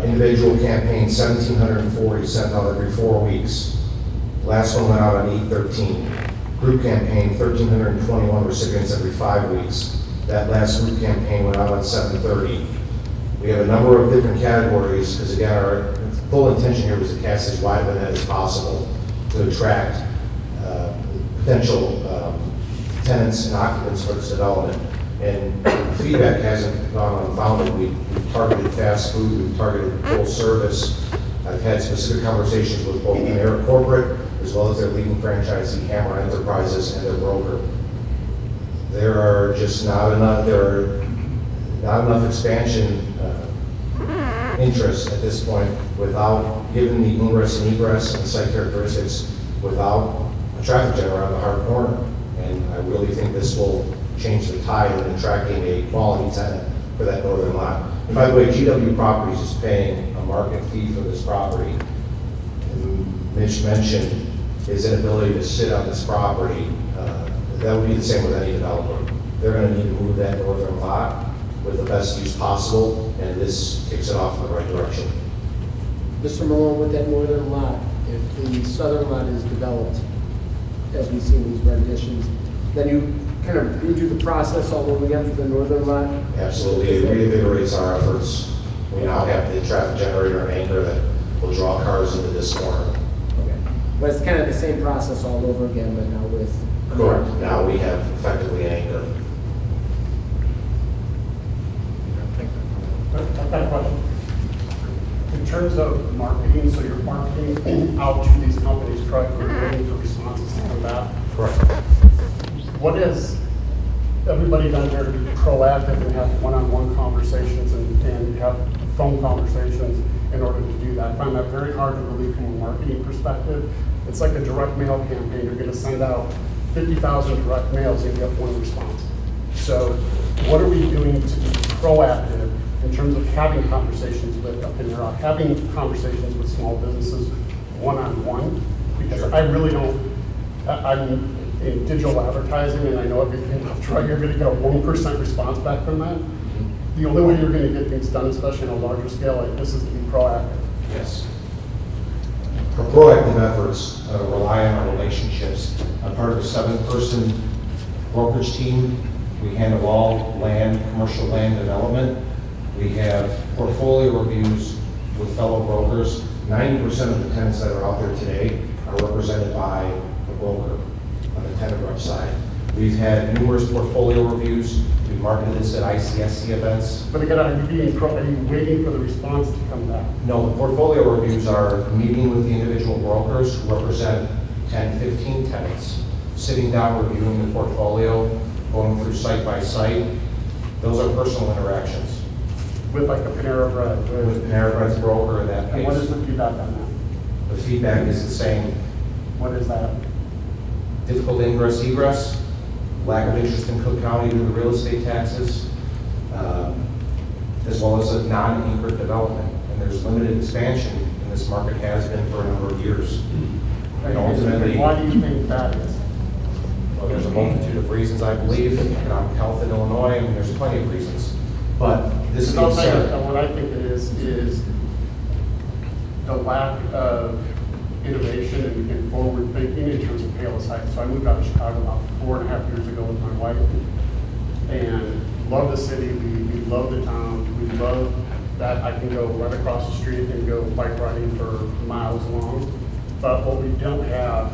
[SPEAKER 10] Individual campaign, 1,740 sent out every 4 weeks. Last one went out on 8/13. Group campaign, 1,321 recipients every 5 weeks. That last group campaign went out on 7/30. We have a number of different categories, because again, our full intention here was to cast as wide of a net as possible to attract potential tenants and occupants for this development. And feedback hasn't gone unfounded. We've targeted fast food, we've targeted full service. I've had specific conversations with both Panera Corporate as well as their leading franchisee, Hammer Enterprises, and their broker. There are just not enough expansion interest at this point without, given the ingress and egress and site characteristics, without a traffic generator on the hard corner. And I really think this will change the tide in attracting a quality tenant for that northern lot. And by the way, GW Properties is paying a market fee for this property. And Mitch mentioned his inability to sit on this property. That would be the same with any developer. They're going to need to move that northern lot with the best use possible, and this kicks it off in the right direction.
[SPEAKER 12] Mr. Malone, with that northern lot, if the southern lot is developed, as we see in these renditions, then you kind of redo the process all over again for the northern lot?
[SPEAKER 10] Absolutely, it reinvigorates our efforts. We now have the traffic generator and anchor that will draw cars into this corner.
[SPEAKER 12] Okay. But it's kind of the same process all over again, but now with...
[SPEAKER 10] Correct. Now we have effectively an anchor.
[SPEAKER 13] I've got a question. In terms of marketing, so you're marketing out to these companies, correctly, waiting for responses to come back.
[SPEAKER 10] Correct.
[SPEAKER 13] What is everybody done here to be proactive and have one-on-one conversations and have phone conversations in order to do that? I find that very hard to believe from a marketing perspective. It's like a direct mail campaign. You're going to send out 50,000 direct mails and get one response. So what are we doing to be proactive in terms of having conversations with Panera, having conversations with small businesses one-on-one? Because I really don't, I'm in digital advertising and I know everything I'll try, you're going to get a 1% response back from that. The only way you're going to get things done, especially on a larger scale like this, is to be proactive.
[SPEAKER 10] Yes. Our proactive efforts rely on our relationships. I'm part of a 7-person brokerage team. We handle all land, commercial land development. We have portfolio reviews with fellow brokers. 90% of the tenants that are out there today are represented by a broker on the tenant rep side. We've had numerous portfolio reviews. We've marketed this at ICSC events.
[SPEAKER 13] But again, are you waiting for the response to come back?
[SPEAKER 10] No, the portfolio reviews are meeting with the individual brokers who represent 10, 15 tenants, sitting down, reviewing the portfolio, going through site by site. Those are personal interactions.
[SPEAKER 13] With like a Panera Bread?
[SPEAKER 10] With Panera Bread's broker in that case.
[SPEAKER 13] And what is the feedback on that?
[SPEAKER 10] The feedback is the same.
[SPEAKER 13] What is that?
[SPEAKER 10] Difficult ingress, egress, lack of interest in Cook County due to real estate taxes, as well as a non-anchored development. And there's limited expansion, and this market has been for a number of years. And ultimately,
[SPEAKER 13] why do you think that is?
[SPEAKER 10] Well, there's a multitude of reasons, I believe, economic health in Illinois, and there's plenty of reasons. But this being said,
[SPEAKER 13] what I think it is the lack of innovation and forward thinking in terms of Palos Heights. So I moved out of Chicago about 4.5 years ago with my wife, and love the city. We love the town. We love that I can go right across the street and go bike riding for miles long. But what we don't have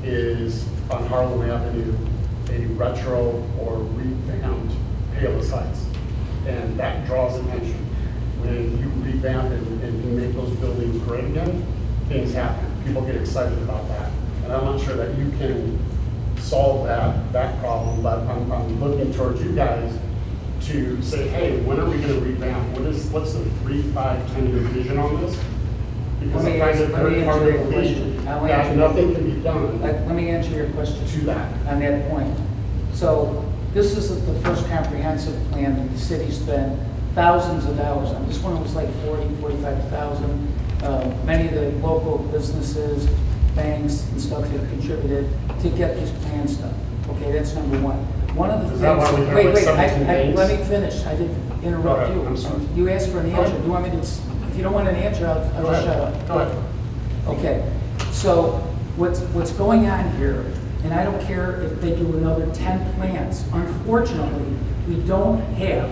[SPEAKER 13] is on Harlem Avenue a retro or revamped Palos Heights, and that draws attention. When you revamp and you make those buildings great again, things happen. People get excited about that. And I'm not sure that you can solve that problem, but I'm looking towards you guys to say, hey, when are we going to revamp? What's the 3, 5, 10-year vision on this? Because I find it very hard to believe that nothing can be done.
[SPEAKER 14] Let me answer your question
[SPEAKER 13] to that.
[SPEAKER 14] On that point. So this is the first comprehensive plan that the city spent thousands of dollars on. This one was like 40, 45,000. Many of the local businesses, banks and stuff have contributed to get these plans done. Okay, that's number one. One of the things, let me finish. I didn't interrupt you.
[SPEAKER 13] I'm sorry.
[SPEAKER 14] You asked for an answer. Do you want me to, if you don't want an answer, I'll just shut up.
[SPEAKER 13] Go ahead.
[SPEAKER 14] Okay, so what's going on here, and I don't care if they do another 10 plants, unfortunately, we don't have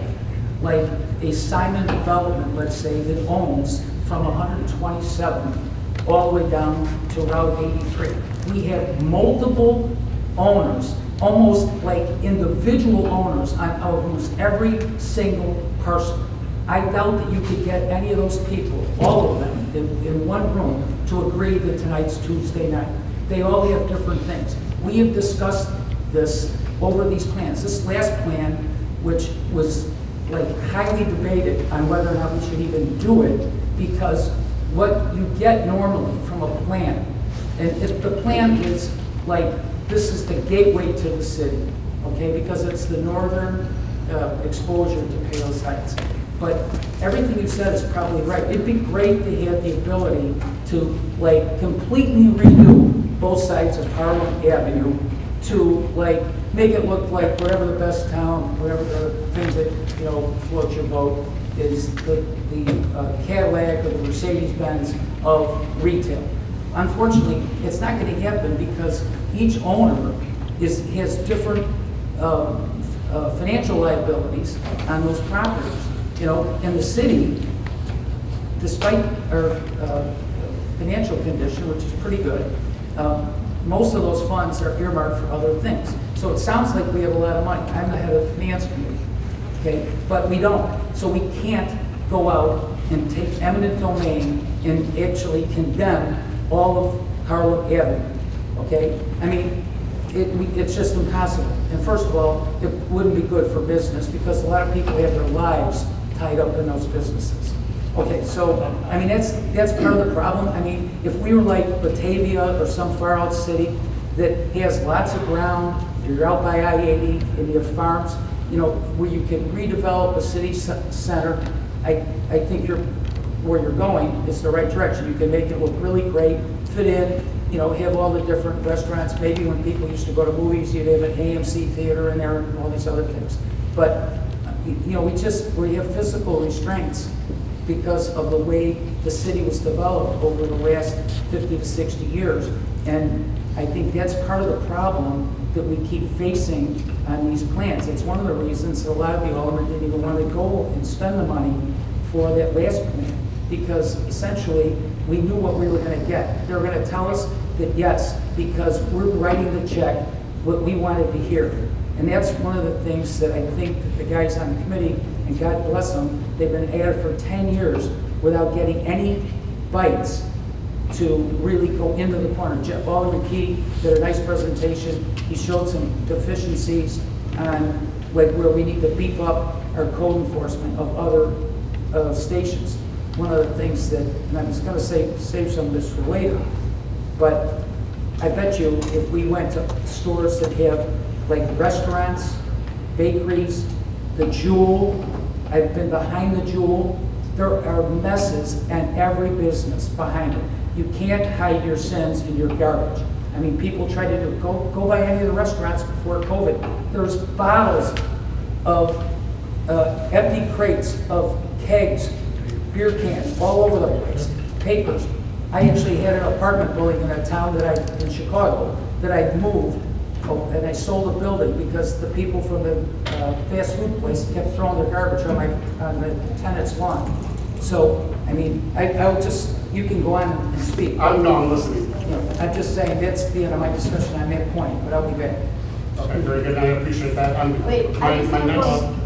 [SPEAKER 14] like a Simon development, let's say, that owns from 127 all the way down to Route 83. We have multiple owners, almost like individual owners on almost every single person. I doubt that you could get any of those people, all of them, in one room to agree that tonight's Tuesday night. They all have different things. We have discussed this over these plans. This last plan, which was like highly debated on whether or not we should even do it, because what you get normally from a plan, and if the plan is like, this is the gateway to the city, okay, because it's the northern exposure to Palos Heights. But everything you said is probably right. It'd be great to have the ability to like completely redo both sides of Harlem Avenue to like make it look like whatever the best town, whatever the thing that, you know, floats your boat is the Cadillac or the Mercedes-Benz of retail. Unfortunately, it's not going to happen because each owner has different financial liabilities on those properties. You know, in the city, despite our financial condition, which is pretty good, most of those funds are earmarked for other things. So it sounds like we have a lot of money. I'm the head of the finance committee, okay? But we don't. So we can't go out and take eminent domain and actually condemn all of Harlem Avenue, okay? I mean, it's just impossible. And first of all, it wouldn't be good for business because a lot of people have their lives tied up in those businesses. Okay, so, I mean, that's part of the problem. I mean, if we were like Batavia or some far out city that has lots of ground, you're out by I-80 and you have farms, you know, where you can redevelop a city center, I think where you're going is the right direction. You can make it look really great, fit in, you know, have all the different restaurants. Maybe when people used to go to movies, you'd have an AMC theater in there and all these other things. But, you know, we have physical restraints because of the way the city was developed over the last 50 to 60 years. And I think that's part of the problem that we keep facing on these plans. It's one of the reasons a lot of the aldermen didn't even want to go and spend the money for that last plan, because essentially we knew what we were going to get. They were going to tell us that yes, because we're writing the check, what we wanted to hear. And that's one of the things that I think that the guys on the committee, and God bless them, they've been at it for 10 years without getting any bites to really go into the corner. Jeff Alderman-Key did a nice presentation. He showed some deficiencies on like where we need to beef up our code enforcement of other stations. One of the things that, and I was going to save some of this for later, but I bet you if we went to stores that have like restaurants, bakeries, the Jewel, I've been behind the Jewel, there are messes in every business behind it. You can't hide your sins in your garbage. I mean, people try to do, go by any of the restaurants before COVID. There's bottles of empty crates of kegs, beer cans, all over the place, papers. I actually had an apartment building in a town in Chicago that I moved, and I sold the building because the people from the fast food place kept throwing their garbage on the tenant's lawn. So, I mean, I'll just, you can go on and speak.
[SPEAKER 13] I'm listening.
[SPEAKER 14] You know, I'm just saying that's the end of my discussion on that point, but I'll be back.
[SPEAKER 13] Okay, very good. I appreciate that.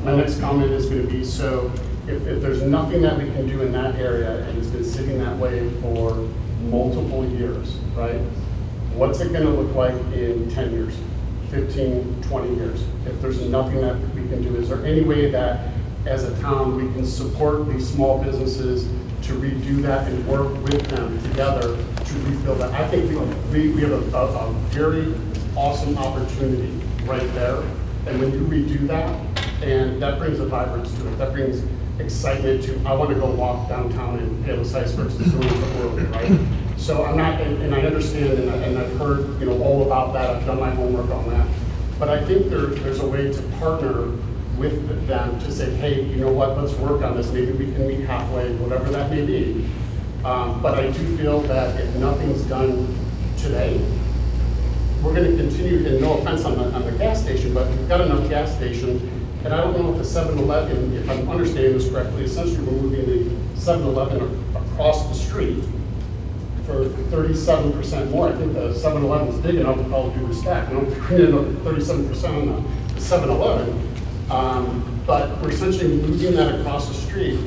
[SPEAKER 13] My next comment is going to be, so if there's nothing that we can do in that area and it's been sitting that way for multiple years, right? What's it going to look like in 10 years, 15, 20 years? If there's nothing that we can do, is there any way that as a town we can support these small businesses to redo that and work with them together to rebuild that? I think we have a very awesome opportunity right there. And when you redo that, and that brings a vibrance to it, that brings excitement to, I want to go walk downtown in Palos Heights versus doing it early, right? So I'm not, and I understand, and I've heard, you know, all about that. I've done my homework on that. But I think there's a way to partner with them to say, hey, you know what, let's work on this. Maybe we can meet halfway, whatever that may be. But I do feel that if nothing's done today, we're going to continue, and no offense on the gas station, but we've got enough gas stations. And I don't know if the 7-Eleven, if I'm understanding this correctly, essentially we're moving the 7-Eleven across the street for 37% more. I think the 7-Eleven is big enough with all due respect. I don't think we're going to 37% on the 7-Eleven. But we're essentially moving that across the street,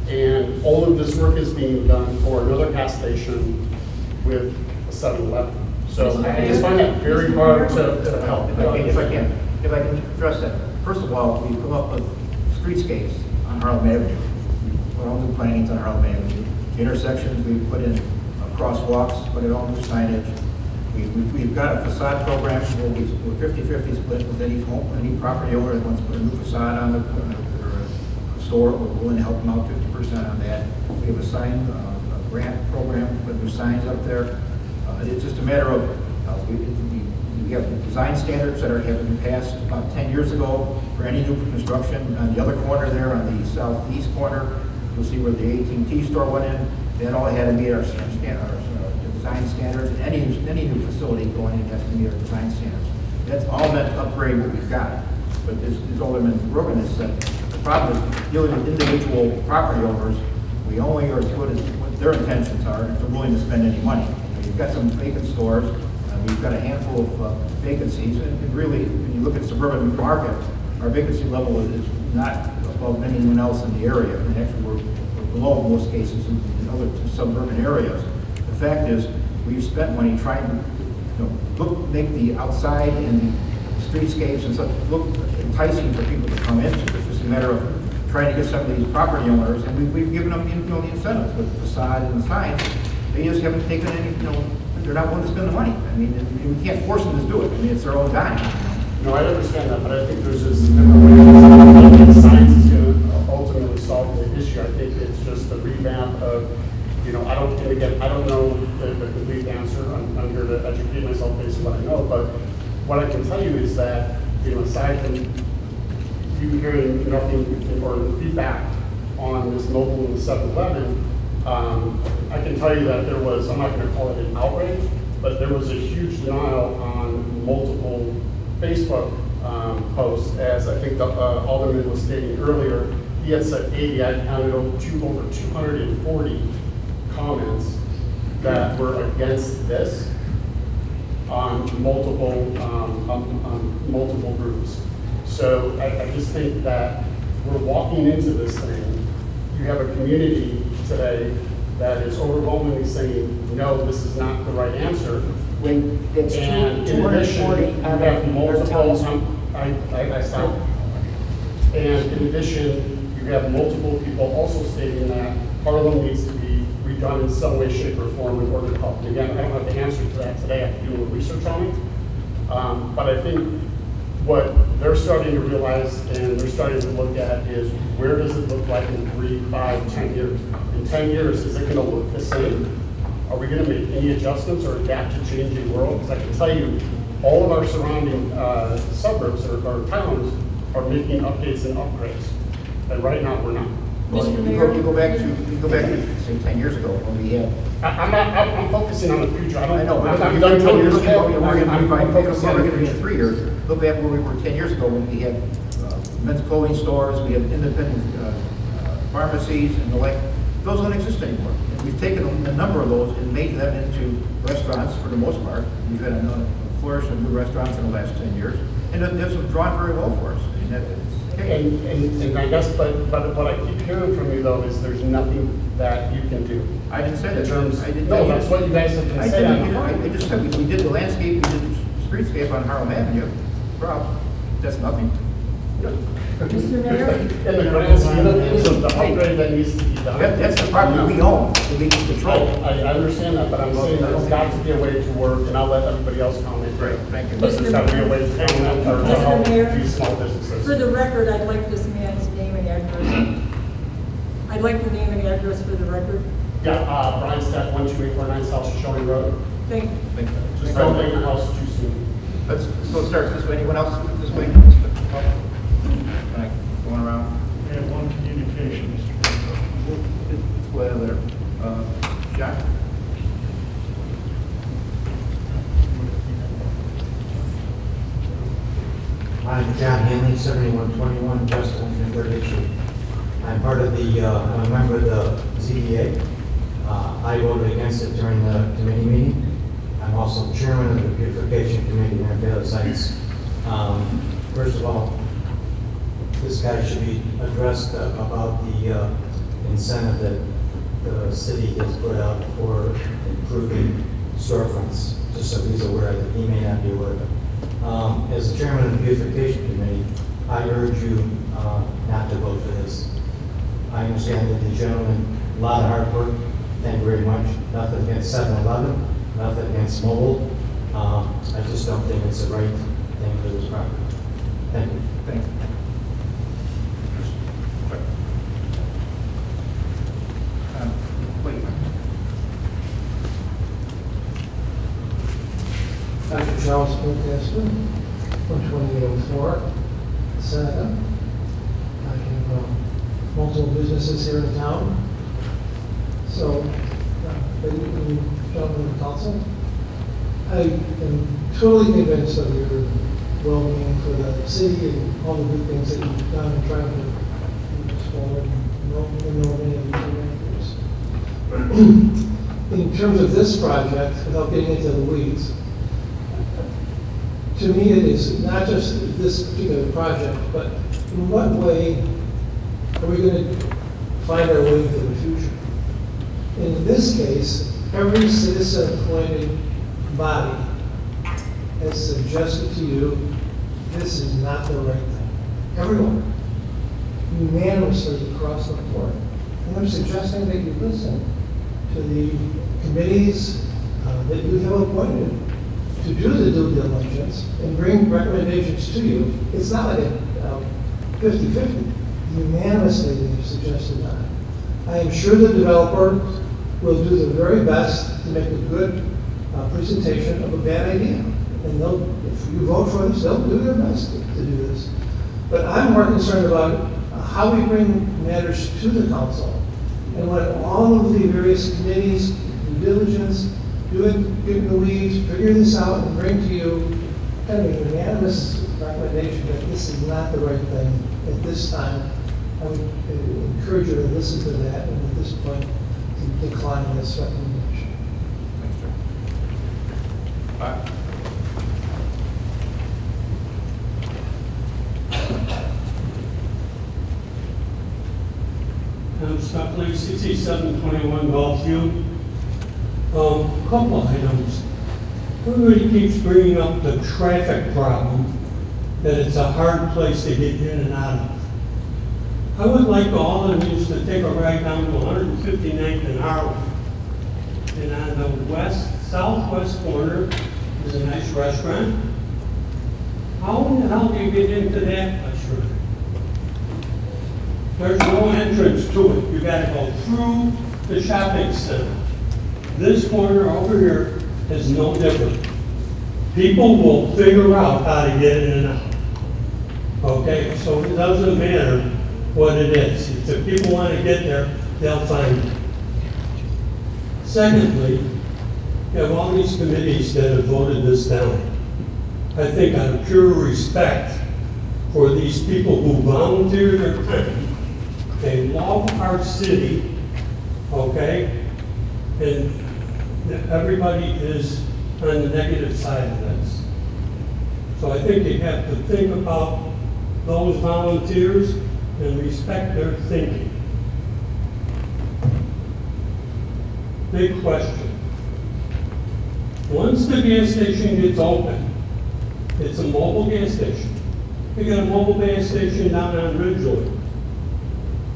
[SPEAKER 13] and all of this work is being done for another gas station with a 7-Eleven. So I just find that very hard to help.
[SPEAKER 2] If I can address that. First of all, we come up with streetscapes on Harlem Avenue. We're all new plantings on Harlem Avenue. The intersections, we put in crosswalks, put in all new signage. We've got a facade program where we're 50-50 split with any property owner that wants to put a new facade on or a store, we're willing to help them out 50% on that. We have a sign grant program, put new signs up there. It's just a matter of, we have design standards that have been passed about 10 years ago for any new construction. On the other corner there, on the southeast corner, you'll see where the AT&T store went in. That all had to meet our design standards, and any new facility going in has to meet our design standards. That's all meant to upgrade what we've got. But as Alderman Rogan has said, the problem is dealing with individual property owners. We only are as good as what their intentions are if they're willing to spend any money. You've got some vacant stores. We've got a handful of vacancies, and really, when you look at suburban market, our vacancy level is not above anyone else in the area. And actually, we're below in most cases in other suburban areas. The fact is, we've spent money trying to make the outside and the streetscapes and such look enticing for people to come into. It's just a matter of trying to get some of these property owners, and we've given them the incentives with the facade and the signs. They just haven't taken any, they're not willing to spend the money. I mean, we can't force them to do it. I mean, it's their own dime.
[SPEAKER 13] No, I understand that, but I think there's just different ways. The science is going to ultimately solve the issue. I think it's just the revamp of, I don't know the complete answer. I'm here to educate myself based on what I know, but what I can tell you is that, aside from you hearing nothing or feedback on this mobile and the 7-Eleven, I can tell you that there was, I'm not going to call it an outrage, but there was a huge denial on multiple Facebook posts, as I think the Alderman was stating earlier. He had said 80, I counted over 240 comments that were against this on multiple groups. So I just think that we're walking into this thing. You have a community today that is overwhelmingly saying, no, this is not the right answer.
[SPEAKER 14] When it's
[SPEAKER 13] And in
[SPEAKER 14] 240
[SPEAKER 13] addition, you have multiple, I stopped. And in addition, you have multiple people also stating that Harlem needs to be redone in some way, shape, or form in order to help. And again, I don't have the answer to that today. I have to do a little research on it. But I think what they're starting to realize and they're starting to look at is where does it look like in 3, 5, 10 years? In 10 years, is it going to look the same? Are we going to make any adjustments or adapt to changing world? Because I can tell you, all of our surrounding suburbs or towns are making updates and upgrades. And right now, we're not.
[SPEAKER 2] Well, you go back to say 10 years ago when we had.
[SPEAKER 13] I'm focusing on the future. I know.
[SPEAKER 2] I'm
[SPEAKER 13] done 10 years ago.
[SPEAKER 2] We're
[SPEAKER 13] I'm focusing on
[SPEAKER 2] going
[SPEAKER 13] the
[SPEAKER 2] to be in
[SPEAKER 13] future.
[SPEAKER 2] 3 years. Look back where we were 10 years ago when we had men's clothing stores, we had independent pharmacies and the like. Those don't exist anymore. And we've taken a number of those and made them into restaurants for the most part. We've had a flourish of new restaurants in the last 10 years. And this has drawn very well for us. I mean,
[SPEAKER 13] And I guess, but what I keep hearing from you though is there's nothing that you can do.
[SPEAKER 2] I didn't say that.
[SPEAKER 13] In terms,
[SPEAKER 2] I didn't
[SPEAKER 13] no, that's what you guys have been saying.
[SPEAKER 2] I just said we did the landscape, we did the streetscape on Harlem Avenue. Problem. That's nothing.
[SPEAKER 14] Mr. Mayor?
[SPEAKER 13] In the grand scheme of things, the upgrade that needs to be done.
[SPEAKER 2] That's the property we own, that we can control.
[SPEAKER 13] I understand that, but I'm saying there's got to be a way to work, and I'll let everybody else comment.
[SPEAKER 2] Great, thank you.
[SPEAKER 13] But there's got to be a way to comment or to help
[SPEAKER 11] Mr. Mayor,
[SPEAKER 13] these small businesses.
[SPEAKER 11] for the record, I'd like this man's name and address. I'd like the name and address for the record.
[SPEAKER 13] Yeah, Brian Stack, 12849 South Shoshone Road.
[SPEAKER 11] Thank you.
[SPEAKER 13] Just don't make your house too soon.
[SPEAKER 2] Let's start this way. Anyone else this way? Going around.
[SPEAKER 4] We have one communication, Mr. President.
[SPEAKER 2] Let's go ahead there. John?
[SPEAKER 15] I'm John Hanley, 7121 West 138th Street. I'm part of I'm a member of the ZBA. I voted against it during the committee meeting. I'm also chairman of the beautification committee here in Palos Heights. First of all, this guy should be addressed about the incentive that the city has put out for improving storefronts, just so he's aware that he may not be aware of it. As the chairman of the beautification committee, I urge you not to vote for this. I understand that the gentleman, a lot of hard work, thank you very much. Nothing against 7-Eleven, nothing against mobile. I just don't think it's the right thing for this property. Thank you.
[SPEAKER 2] Thank you. Wait.
[SPEAKER 16] Dr. Charles Pincaster, 12804, Seneca. I have multiple businesses here in town. So, ladies and gentlemen of the council, I am totally convinced of your well-being for the city and all the good things that you've done in trying to move this forward and know many of you. In terms of this project, without getting into the weeds, to me it is not just this particular project, but in what way are we going to find our way into the future? In this case, every citizen-appointed body has suggested to you this is not the right thing. Everyone, unanimously across the board. And I'm suggesting that you listen to the committees that you have appointed to do the due diligence and bring recommendations to you. It's not like a 50-50. Unanimously, they've suggested that. I am sure the developer will do the very best to make a good presentation of a bad idea. And if you vote for this, they'll do their best to do this. But I'm more concerned about how we bring matters to the council and let all of the various committees, due diligence, get in the weeds, figure this out, and bring to you kind of a unanimous recommendation that this is not the right thing at this time. I would encourage you to listen to that and at this point to decline this recommendation.
[SPEAKER 2] Thanks, Joe. Bye.
[SPEAKER 17] I'm Stockley, 6721 Gulfview. Couple items. Everybody keeps bringing up the traffic problem, that it's a hard place to get in and out of. I would like all of you to take a ride down to 159th and Harlem. And on the southwest corner is a nice restaurant. How in the hell do you get into that restaurant? There's no entrance to it. You gotta go through the shopping center. This corner over here is no different. People will figure out how to get in and out. Okay, so it doesn't matter what it is. If people want to get there, they'll find it. Secondly, you have all these committees that have voted this down. I think out of pure respect for these people who volunteer their time, they love our city, okay? And everybody is on the negative side of this. So I think you have to think about those volunteers and respect their thinking. Big question. Once the gas station gets open, it's a mobile gas station. You got a mobile gas station down on Ridgeway.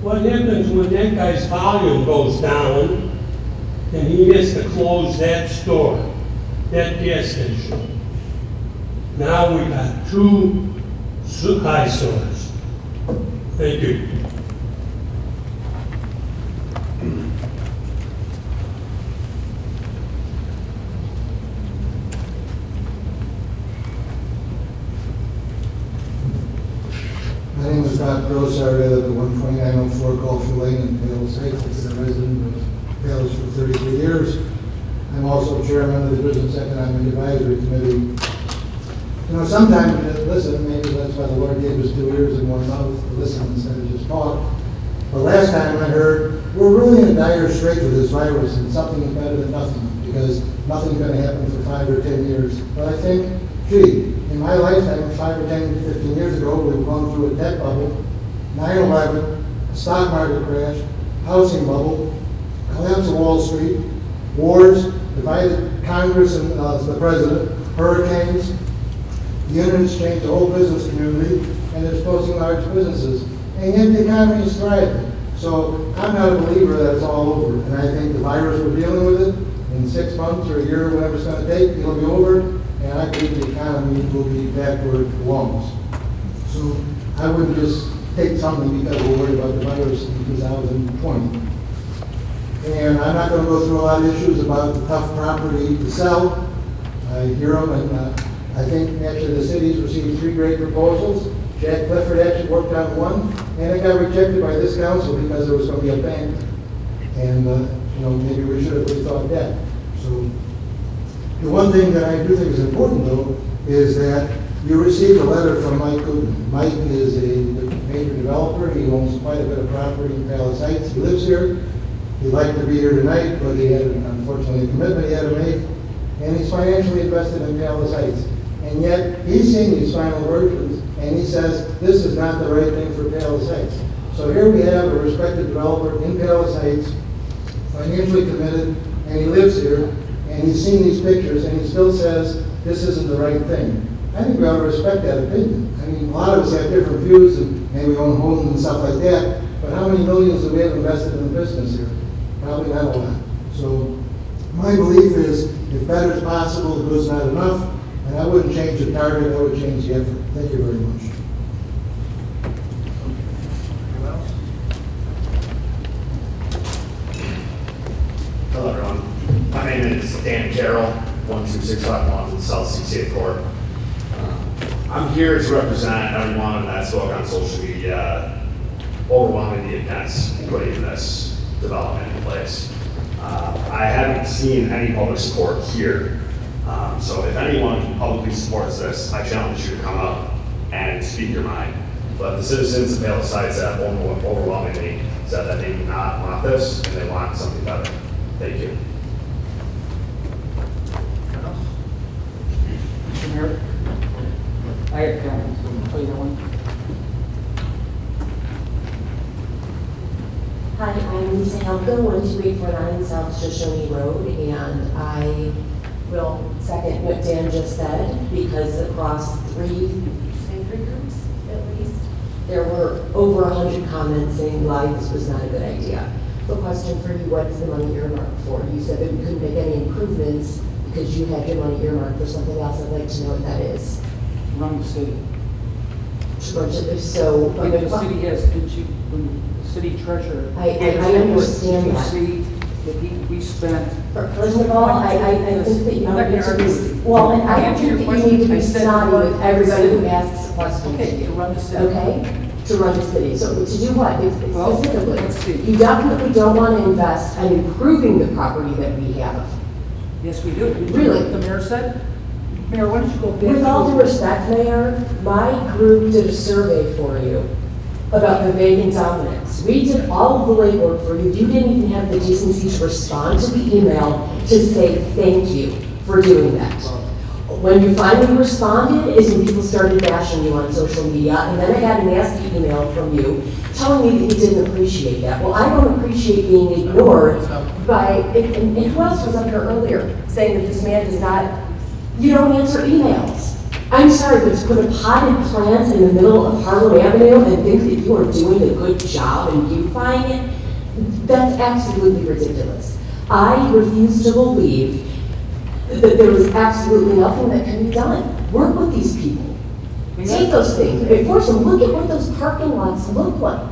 [SPEAKER 17] What happens when that guy's volume goes down and he has to close that store, that gas station? Now we got two eyesores. Thank you.
[SPEAKER 7] My name is Rob Grossart. I live at 12904 Gulfview Lane in Palos Heights. I've been a resident of Palos for 33 years. I'm also chairman of the Business Economic Advisory Committee. You know, sometimes you just listen. Maybe that's why the Lord gave us 2 ears and 1 mouth to listen instead of just talk. But last time I heard, we're really in dire straits with this virus and something is better than nothing because nothing's going to happen for 5 or 10 years. But I think, gee, in my lifetime, 5 or 10, 15 years ago, we've gone through a debt bubble, 9/11, a stock market crash, housing bubble, collapse of Wall Street, wars, divided Congress and the president, hurricanes. The internet's changed the whole business community, and it's closing large businesses. And yet the economy is thriving. So I'm not a believer that it's all over. And I think the virus, we're dealing with it in 6 months or a year, whatever it's going to take, it'll be over. and I believe the economy will be back where it belongs. So I wouldn't just take something because we're worried about the virus in 2020. And I'm not going to go through a lot of issues about the tough property to sell. I hear them, and I think actually the city's received 3 great proposals. Jack Clifford actually worked on one, and it got rejected by this council because there was going to be a bank. And, you know, maybe we should have rethought that. So the one thing that I do think is important, though, is that you received a letter from Mike Goodman. Mike is a major developer. He owns quite a bit of property in Palos Heights. He lives here. He'd like to be here tonight, but he had, unfortunately, a commitment he had to make. And he's financially invested in Palos Heights. And yet, he's seen these final versions, and he says, this is not the right thing for Palos Heights. So here we have a respected developer in Palos Heights, financially committed, and he lives here, and he's seen these pictures, and he still says, this isn't the right thing. I think we ought to respect that opinion. I mean, a lot of us have different views, and maybe own homes and stuff like that, but how many millions do we have invested in the business here? Probably not a lot. So my belief is, if better is possible, the good's not enough, and I wouldn't change the target, I would change the effort. Thank you very much.
[SPEAKER 2] Anyone else?
[SPEAKER 18] Hello, everyone. My name is Dan Carroll, 12651 South 68th Court. I'm here to represent everyone that spoke on social media, overwhelmingly against putting this development in place. I haven't seen any public support here. So if anyone publicly supports this, I challenge you to come up and speak your mind. But the citizens of Palos Heights have overwhelmingly said that they do not want this and they want something better. Thank you.
[SPEAKER 14] Mr. Mayor, I have comments. Oh, you got one?
[SPEAKER 19] Hi, I'm Lisa Helka, 12849 South Shoshone Road, and I will second what Dan just said, because across three groups, at least, there were over 100 comments saying why this was not a good idea. The question for you, what is the money earmarked for? You said that we couldn't make any improvements because you had your money earmarked for something else. I'd like to know what that is.
[SPEAKER 14] Run the city.
[SPEAKER 19] So,
[SPEAKER 14] When the city has, did you, when the city treasurer.
[SPEAKER 19] I understand that.
[SPEAKER 14] See, that we spent.
[SPEAKER 19] First of all, I think that you don't need to be, well, and I don't think that you need to be snotty with everybody who asks a question.
[SPEAKER 14] Okay, to run the city.
[SPEAKER 19] Okay? To run the city. So to do what?
[SPEAKER 14] Well,
[SPEAKER 19] Specifically,
[SPEAKER 14] let's see.
[SPEAKER 19] you definitely don't want to invest in improving the property that we have.
[SPEAKER 14] Yes, we do.
[SPEAKER 19] Really?
[SPEAKER 14] What the mayor said? Mayor, why don't you go back?
[SPEAKER 19] With all due respect, Mayor, my group did a survey for you about the vacant dominance. We did all of the legwork for you. You didn't even have the decency to respond to the email to say thank you for doing that. When you finally responded is when people started bashing you on social media, and then I got a nasty email from you telling me that you didn't appreciate that. Well, I don't appreciate being ignored by, and who else was up here earlier saying that this man does not, you don't answer emails. I'm sorry, but to put a potted plant in the middle of Harlem Avenue and think that you are doing a good job in beautifying it, that's absolutely ridiculous. I refuse to believe that there is absolutely nothing that can be done. Work with these people. Take those things. Force them. Look at what those parking lots look like.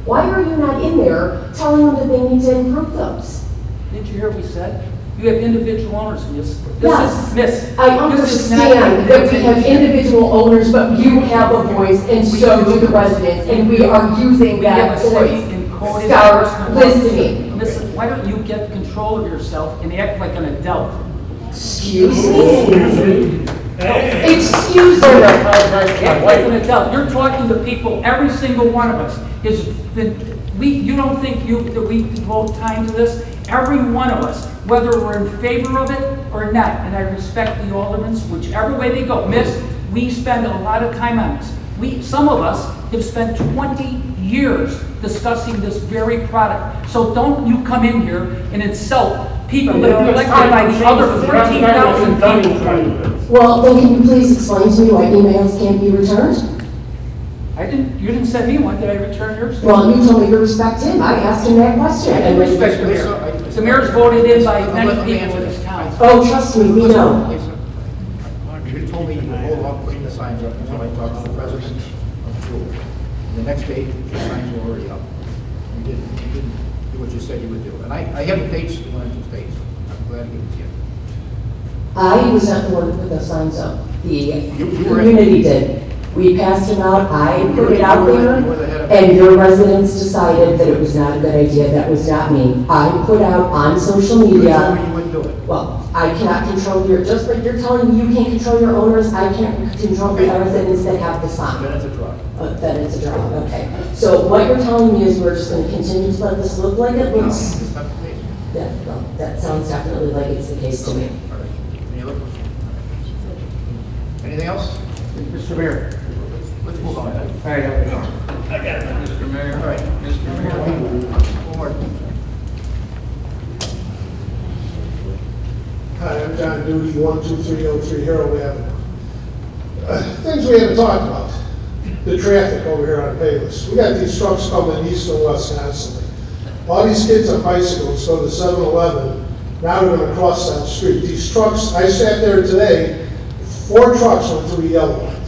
[SPEAKER 19] Why are you not in there telling them that they need to improve those?
[SPEAKER 14] Didn't you hear what we said? You have individual owners, Miss.
[SPEAKER 19] Yes, I understand that we have individual owners, but you have a voice, and so do the residents, and we are using that voice. Start listening.
[SPEAKER 14] Listen, why don't you get control of yourself and act like an adult?
[SPEAKER 19] Excuse me? Excuse me?
[SPEAKER 14] Act like an adult. You're talking to people, every single one of us has been, you don't think that we devote time to this? Every one of us, whether we're in favor of it or not, and I respect the aldermen, whichever way they go. Miss, we spend a lot of time on this. Some of us have spent 20 years discussing this very product. So don't you come in here and insult people that are elected by the other 13,000 people.
[SPEAKER 19] Well, then can you please explain to me why emails can't be returned?
[SPEAKER 14] You didn't send me one, did I return yours?
[SPEAKER 19] Well, you told me to respect him. I asked him that question.
[SPEAKER 14] I respect the mayor. The mayor's voted in by many people in this town.
[SPEAKER 19] Oh, trust me, we know.
[SPEAKER 2] told me you would hold off putting the signs up until I talked to the president of the school. And the next day, the signs were already up. You didn't do what you said you would do. And I have the dates, one of those dates. I'm glad to give it to you.
[SPEAKER 19] I was not the one that put those signs up. The
[SPEAKER 2] You were-
[SPEAKER 19] community did. We passed them out, I put it out
[SPEAKER 2] You
[SPEAKER 19] there,
[SPEAKER 2] were the head of-
[SPEAKER 19] and your residents decided that it was not a good idea. That was not me. I put out on social
[SPEAKER 2] You told me
[SPEAKER 19] media,
[SPEAKER 2] you wouldn't do it.
[SPEAKER 19] well, I cannot control your, just like you're telling me you can't control your owners, I can't control the residents that have the sign.
[SPEAKER 2] Then it's a draw.
[SPEAKER 19] Then it's a draw, okay. So what you're telling me is we're just gonna continue to let this look like it looks?
[SPEAKER 2] It's not the case.
[SPEAKER 19] Yeah, well, that sounds definitely like it's the case to me.
[SPEAKER 2] All right. Any other questions? Anything else?
[SPEAKER 5] Mr. Mayor.
[SPEAKER 2] Let's move on.
[SPEAKER 5] All right,
[SPEAKER 2] I got it.
[SPEAKER 5] Mr. Mayor.
[SPEAKER 2] All right. Mr. Mayor. One more.
[SPEAKER 16] Hi, I'm John Duty, 12303 Harold Avenue. Things we haven't talked about. The traffic over here on Palos. We got these trucks coming east and west constantly. All these kids on bicycles go to 7-Eleven, now they're gonna cross that street. These trucks, I sat there today, 4 trucks went through the yellow light.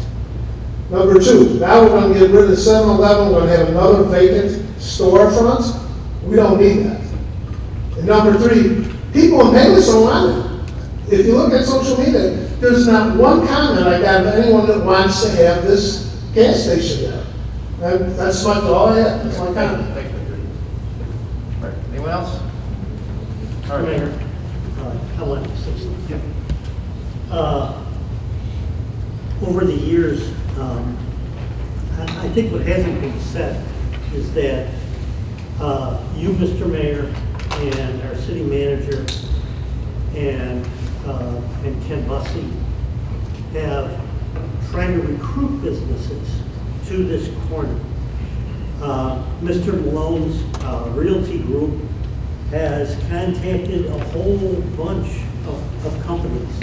[SPEAKER 16] Number 2, now we're gonna get rid of 7-Eleven, we're gonna have another vacant storefront. We don't need that. And number 3, people in Palos don't want it. If you look at social media, there's not one comment I got of anyone that wants to have this gas station there. And that's all I have, that's my comment.
[SPEAKER 2] Thanks, Mr. Duty. All right. Anyone else? All right.
[SPEAKER 20] Mayor, I want to say something. Over the years, I think what hasn't been said is that you, Mr. Mayor, and our city manager, and Ken Bussey have tried to recruit businesses to this corner. Mr. Malone's Realty Group has contacted a whole bunch of companies.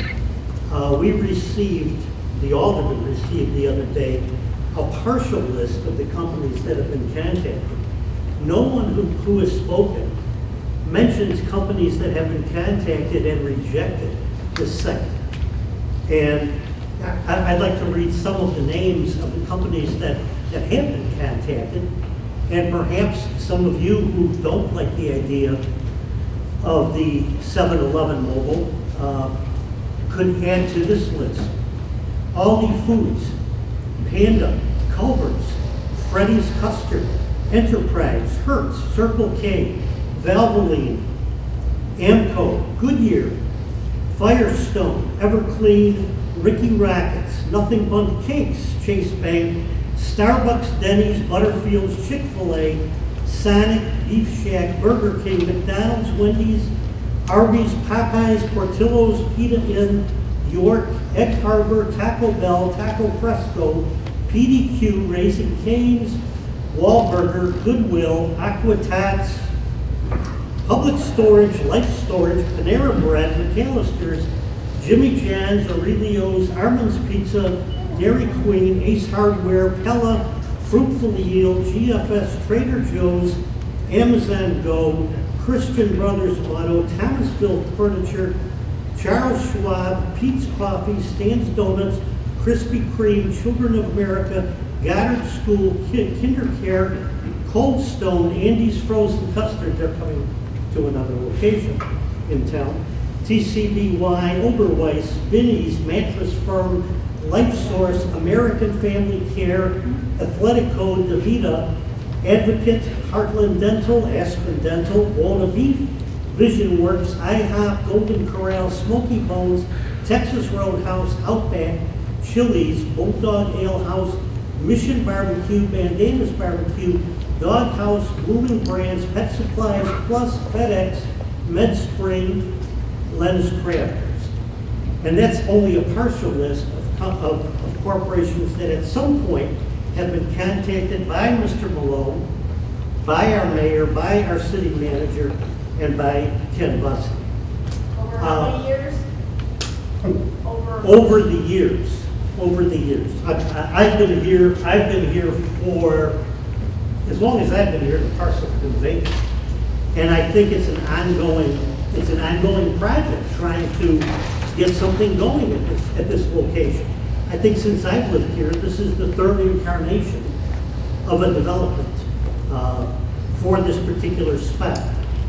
[SPEAKER 20] The alderman received the other day a partial list of the companies that have been contacted. No one who has spoken mentions companies that have been contacted and rejected this site. And I'd like to read some of the names of the companies that have been contacted, and perhaps some of you who don't like the idea of the 7-Eleven mobile could add to this list. Aldi Foods, Panda, Culver's, Freddy's Custard, Enterprise, Hertz, Circle K, Valvoline, Amco, Goodyear, Firestone, Everclean, Ricky Rackets, Nothing But Cakes, Chase Bank, Starbucks, Denny's, Butterfield's, Chick-fil-A, Sonic, Beef Shack, Burger King, McDonald's, Wendy's, Arby's, Popeyes, Portillo's, Pita Inn, York, Egg Harbor, Taco Bell, Taco Fresco, PDQ, Raising Cane's, Wahlburger, Goodwill, Aqua Tots, Public Storage, Life Storage, Panera Bread, McAllister's, Jimmy John's, Aurelio's, Armand's Pizza, Dairy Queen, Ace Hardware, Pella, Fruitful Yield, GFS, Trader Joe's, Amazon Go, Christian Brothers Auto, Thomasville Furniture, Charles Schwab, Pete's Coffee, Stan's Donuts, Krispy Kreme, Children of America, Goddard School, Kinder Care, Cold Stone, Andy's Frozen Custard, they're coming to another location in town, TCBY, Oberweis, Binny's, Mattress Firm, Life Source, American Family Care, Athletic Code, DaVita, Advocate, Heartland Dental, Aspen Dental, Walnut Beef, Vision Works, IHOP, Golden Corral, Smoky Bones, Texas Roadhouse, Outback, Chili's, Bulldog Ale House, Mission Barbecue, Bandanas Barbecue, Dog House, Moving Brands, Pet Supplies, Plus, FedEx, MedSpring, Lens Crafters. And that's only a partial list of corporations that at some point have been contacted by Mr. Malone, by our mayor, by our city manager, and by Ken Bussey.
[SPEAKER 11] Over how many years?
[SPEAKER 20] Over the years. I've been here for, as long as I've been here, the parcel's been vacant. And I think it's an ongoing project trying to get something going at this location. I think since I've lived here, this is the third incarnation of a development for this particular spec.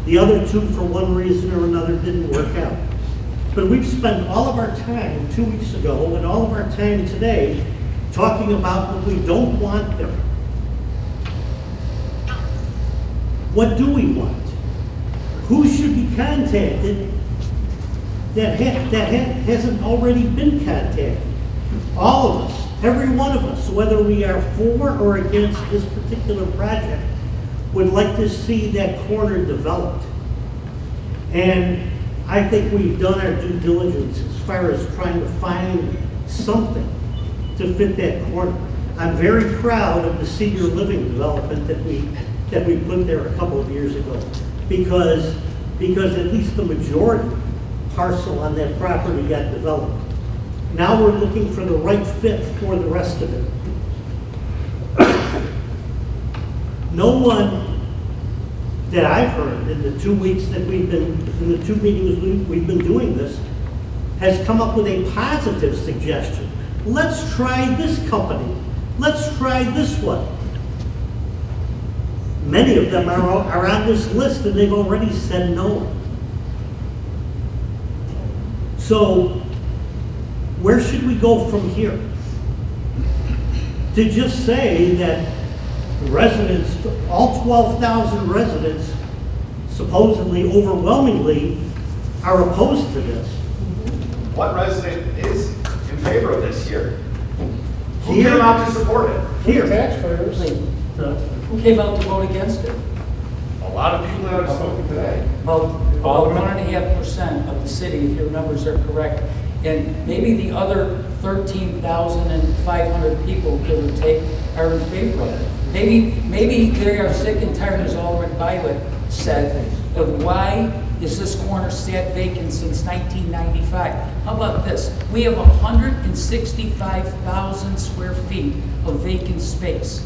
[SPEAKER 20] The other two, for one reason or another, didn't work out. But we've spent all of our time 2 weeks ago and all of our time today talking about what we don't want there. What do we want? Who should be contacted that hasn't already been contacted? All of us, every one of us, whether we are for or against this particular project, would like to see that corner developed. And I think we've done our due diligence as far as trying to find something to fit that corner. I'm very proud of the senior living development that we put there a couple of years ago, because at least the majority parcel on that property got developed. Now we're looking for the right fit for the rest of it. No one that I've heard in the 2 weeks that we've been, in the 2 meetings we've been doing this, has come up with a positive suggestion. Let's try this company. Let's try this one. Many of them are on this list and they've already said no. So, where should we go from here? To just say that residents, all 12,000 residents, supposedly overwhelmingly, are opposed to this.
[SPEAKER 18] What resident is in favor of this here? Who came out to support it?
[SPEAKER 20] Here.
[SPEAKER 14] Taxpayers. Who came out to vote against it?
[SPEAKER 18] A lot of people that have spoken today.
[SPEAKER 14] About 1.5% of the city, if your numbers are correct. And maybe the other 13,500 people, give or take, are in favor of it. Maybe they are sick and tired, as Alderman Violet said, of why is this corner sat vacant since 1995? How about this? We have 165,000 square feet of vacant space.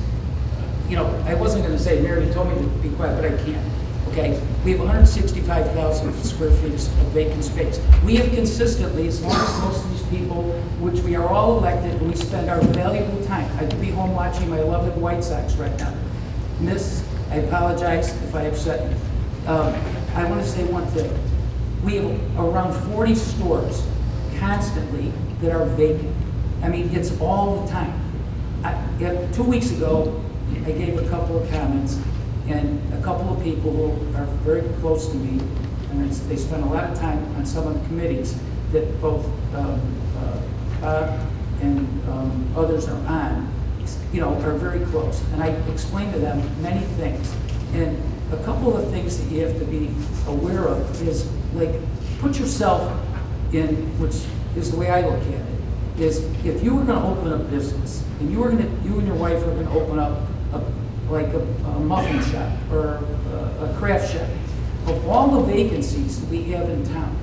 [SPEAKER 14] You know, I wasn't going to say, Mary told me to be quiet, but I can't. Okay, we have 165,000 square feet of vacant space. We have consistently, as long as most of these people, which we are all elected, and we spend our valuable time. I could be home watching my beloved White Sox right now. Miss, I apologize if I upset you. I want to say one thing. We have around 40 stores constantly that are vacant. I mean, it's all the time. 2 weeks ago, I gave a couple of comments, and a couple of people who are very close to me, and they spend a lot of time on some of the committees that both Bob and others are on, you know, are very close. And I explained to them many things. And a couple of things that you have to be aware of is, like, put yourself in, which is the way I look at it, is if you were going to open a business, and you and your wife were going to open up a muffin shop or a craft shop, of all the vacancies that we have in town,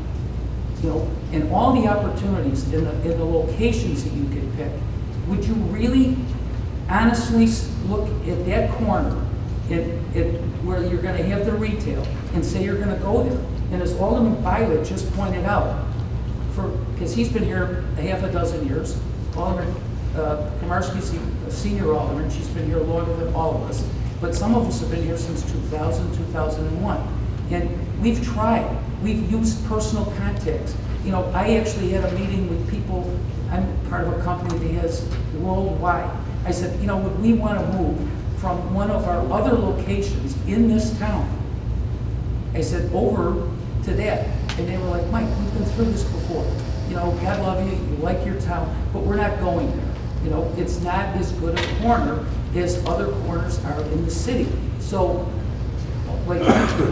[SPEAKER 14] you know, and all the opportunities in the locations that you could pick, would you really honestly look at that corner where you're going to have the retail and say you're going to go there? And as Alderman Violet just pointed out, because he's been here a half a dozen years, Alderman Komarski's a senior alderman. She's been here longer than all of us. But some of us have been here since 2000, 2001. And we've tried. We've used personal contacts. You know, I actually had a meeting with people. I'm part of a company that has worldwide. I said, you know, would we want to move from one of our other locations in this town? I said, over to that. And they were like, Mike, we've been through this before. You know, God love you, you like your town, but we're not going there. You know, it's not as good a corner as other corners are in the city. So, like,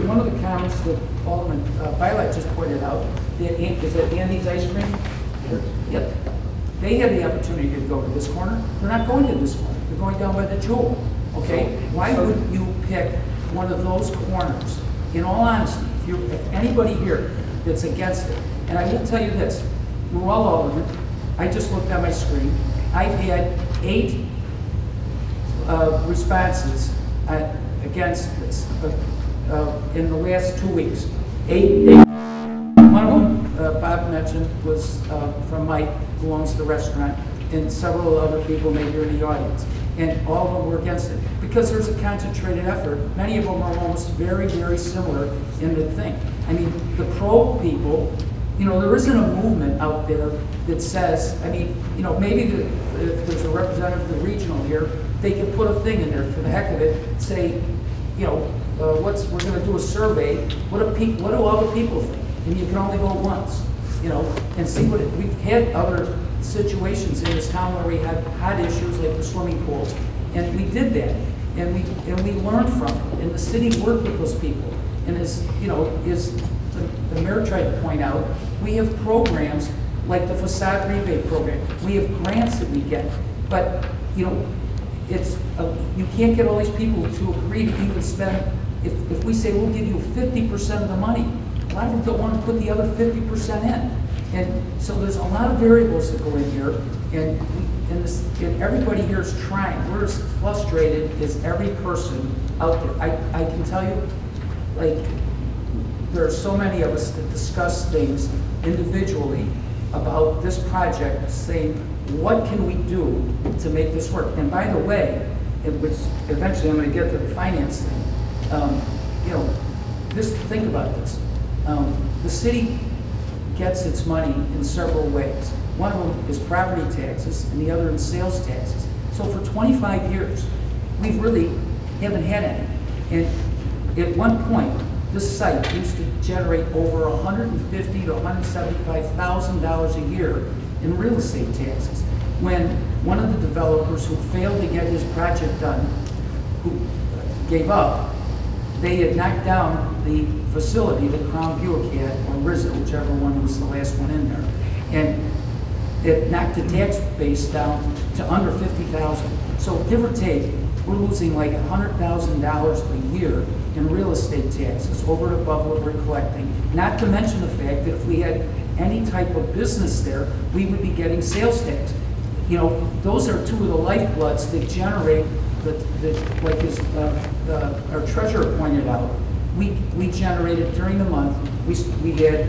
[SPEAKER 14] one of the comments that Alderman Violet just pointed out, is that Andy's Ice Cream? Yep. They have the opportunity to go to this corner. They're not going to this corner. They're going down by the Jewel. Okay? Why would you pick one of those corners? In all honesty, if anybody here that's against it, and I will tell you this, we're all aldermen. I just looked at my screen. I've had 8 responses against this in the last 2 weeks. 8. One of them Bob mentioned was from Mike, who owns the restaurant, and several other people maybe are in the audience. And all of them were against it, because there's a concentrated effort. Many of them are almost very, very similar in the thing. I mean, the pro people, you know, there isn't a movement out there that says, I mean, you know, maybe if there's a representative of the regional here, they can put a thing in there for the heck of it, say, you know, we're going to do a survey. What do all the people think? And you can only vote once, you know, and see what we've had other situations in this town where we had hot issues like the swimming pool, and we did that, and we learned from it, and the city worked with those people. And as you know, as the mayor tried to point out, we have programs like the facade rebate program. We have grants that we get, but you know, it's you can't get all these people to agree to even spend. If we say we'll give you 50% of the money, a lot of them don't want to put the other 50% in. And so there's a lot of variables that go in here, and everybody here is trying. We're as frustrated as every person out there. I can tell you, like, there are so many of us that discuss things individually about this project, saying, what can we do to make this work? And by the way, which eventually I'm going to get to the finance thing, you know, just think about this. The city gets its money in several ways. One of them is property taxes, and the other is sales taxes. So for 25 years, we really haven't had any. And at one point, this site used to generate over $150,000 to $175,000 a year in real estate taxes. When one of the developers who failed to get his project done, who gave up, they had knocked down the facility that Crown Buick had, or RZA, whichever one was the last one in there. And it knocked the tax base down to under $50,000. So give or take, we're losing like $100,000 a year in real estate taxes over and above what we're collecting. Not to mention the fact that if we had any type of business there, we would be getting sales tax. You know, those are two of the lifebloods that generate, like as our treasurer pointed out, we generated during the month, we had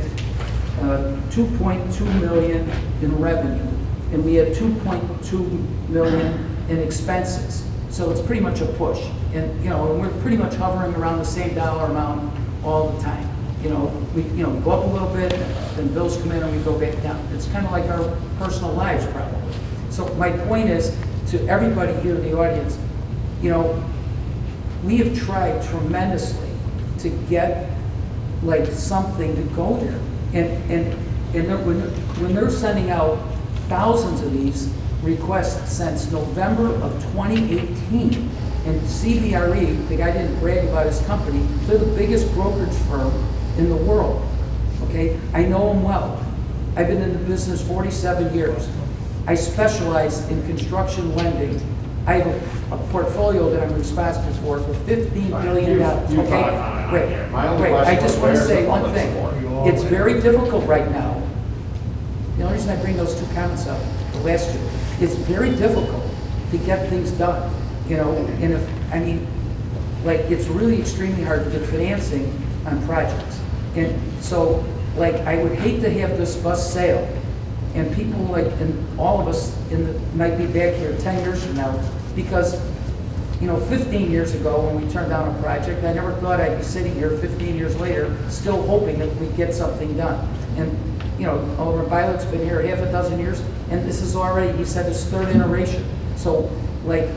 [SPEAKER 14] 2.2 million in revenue, and we had 2.2 million in expenses. So it's pretty much a push, and you know, and we're pretty much hovering around the same dollar amount all the time. You know, we go up a little bit, then bills come in, and we go back down. It's kind of like our personal lives, probably. So my point is, to everybody here in the audience, you know, we have tried tremendously to get like something to go there, and when they're sending out thousands of these requests since November of 2018, and CBRE, the guy didn't brag about his company, they're the biggest brokerage firm in the world. Okay, I know them well. I've been in the business 47 years. I specialize in construction lending. I have a portfolio that I'm responsible for $15 billion. Okay, wait, I just want to say one thing. It's very difficult right now. The only reason I bring those two comments up, the last two, it's very difficult to get things done. You know, and if, I mean, like, it's really extremely hard to get financing on projects. And so, like, I would hate to have this bus sail, and people like, and all of us might be back here 10 years from now, because, you know, 15 years ago when we turned down a project, I never thought I'd be sitting here 15 years later still hoping that we'd get something done. And, you know, Alderman Bialec's been here half a dozen years, and this is already, he said, his third iteration. So, like,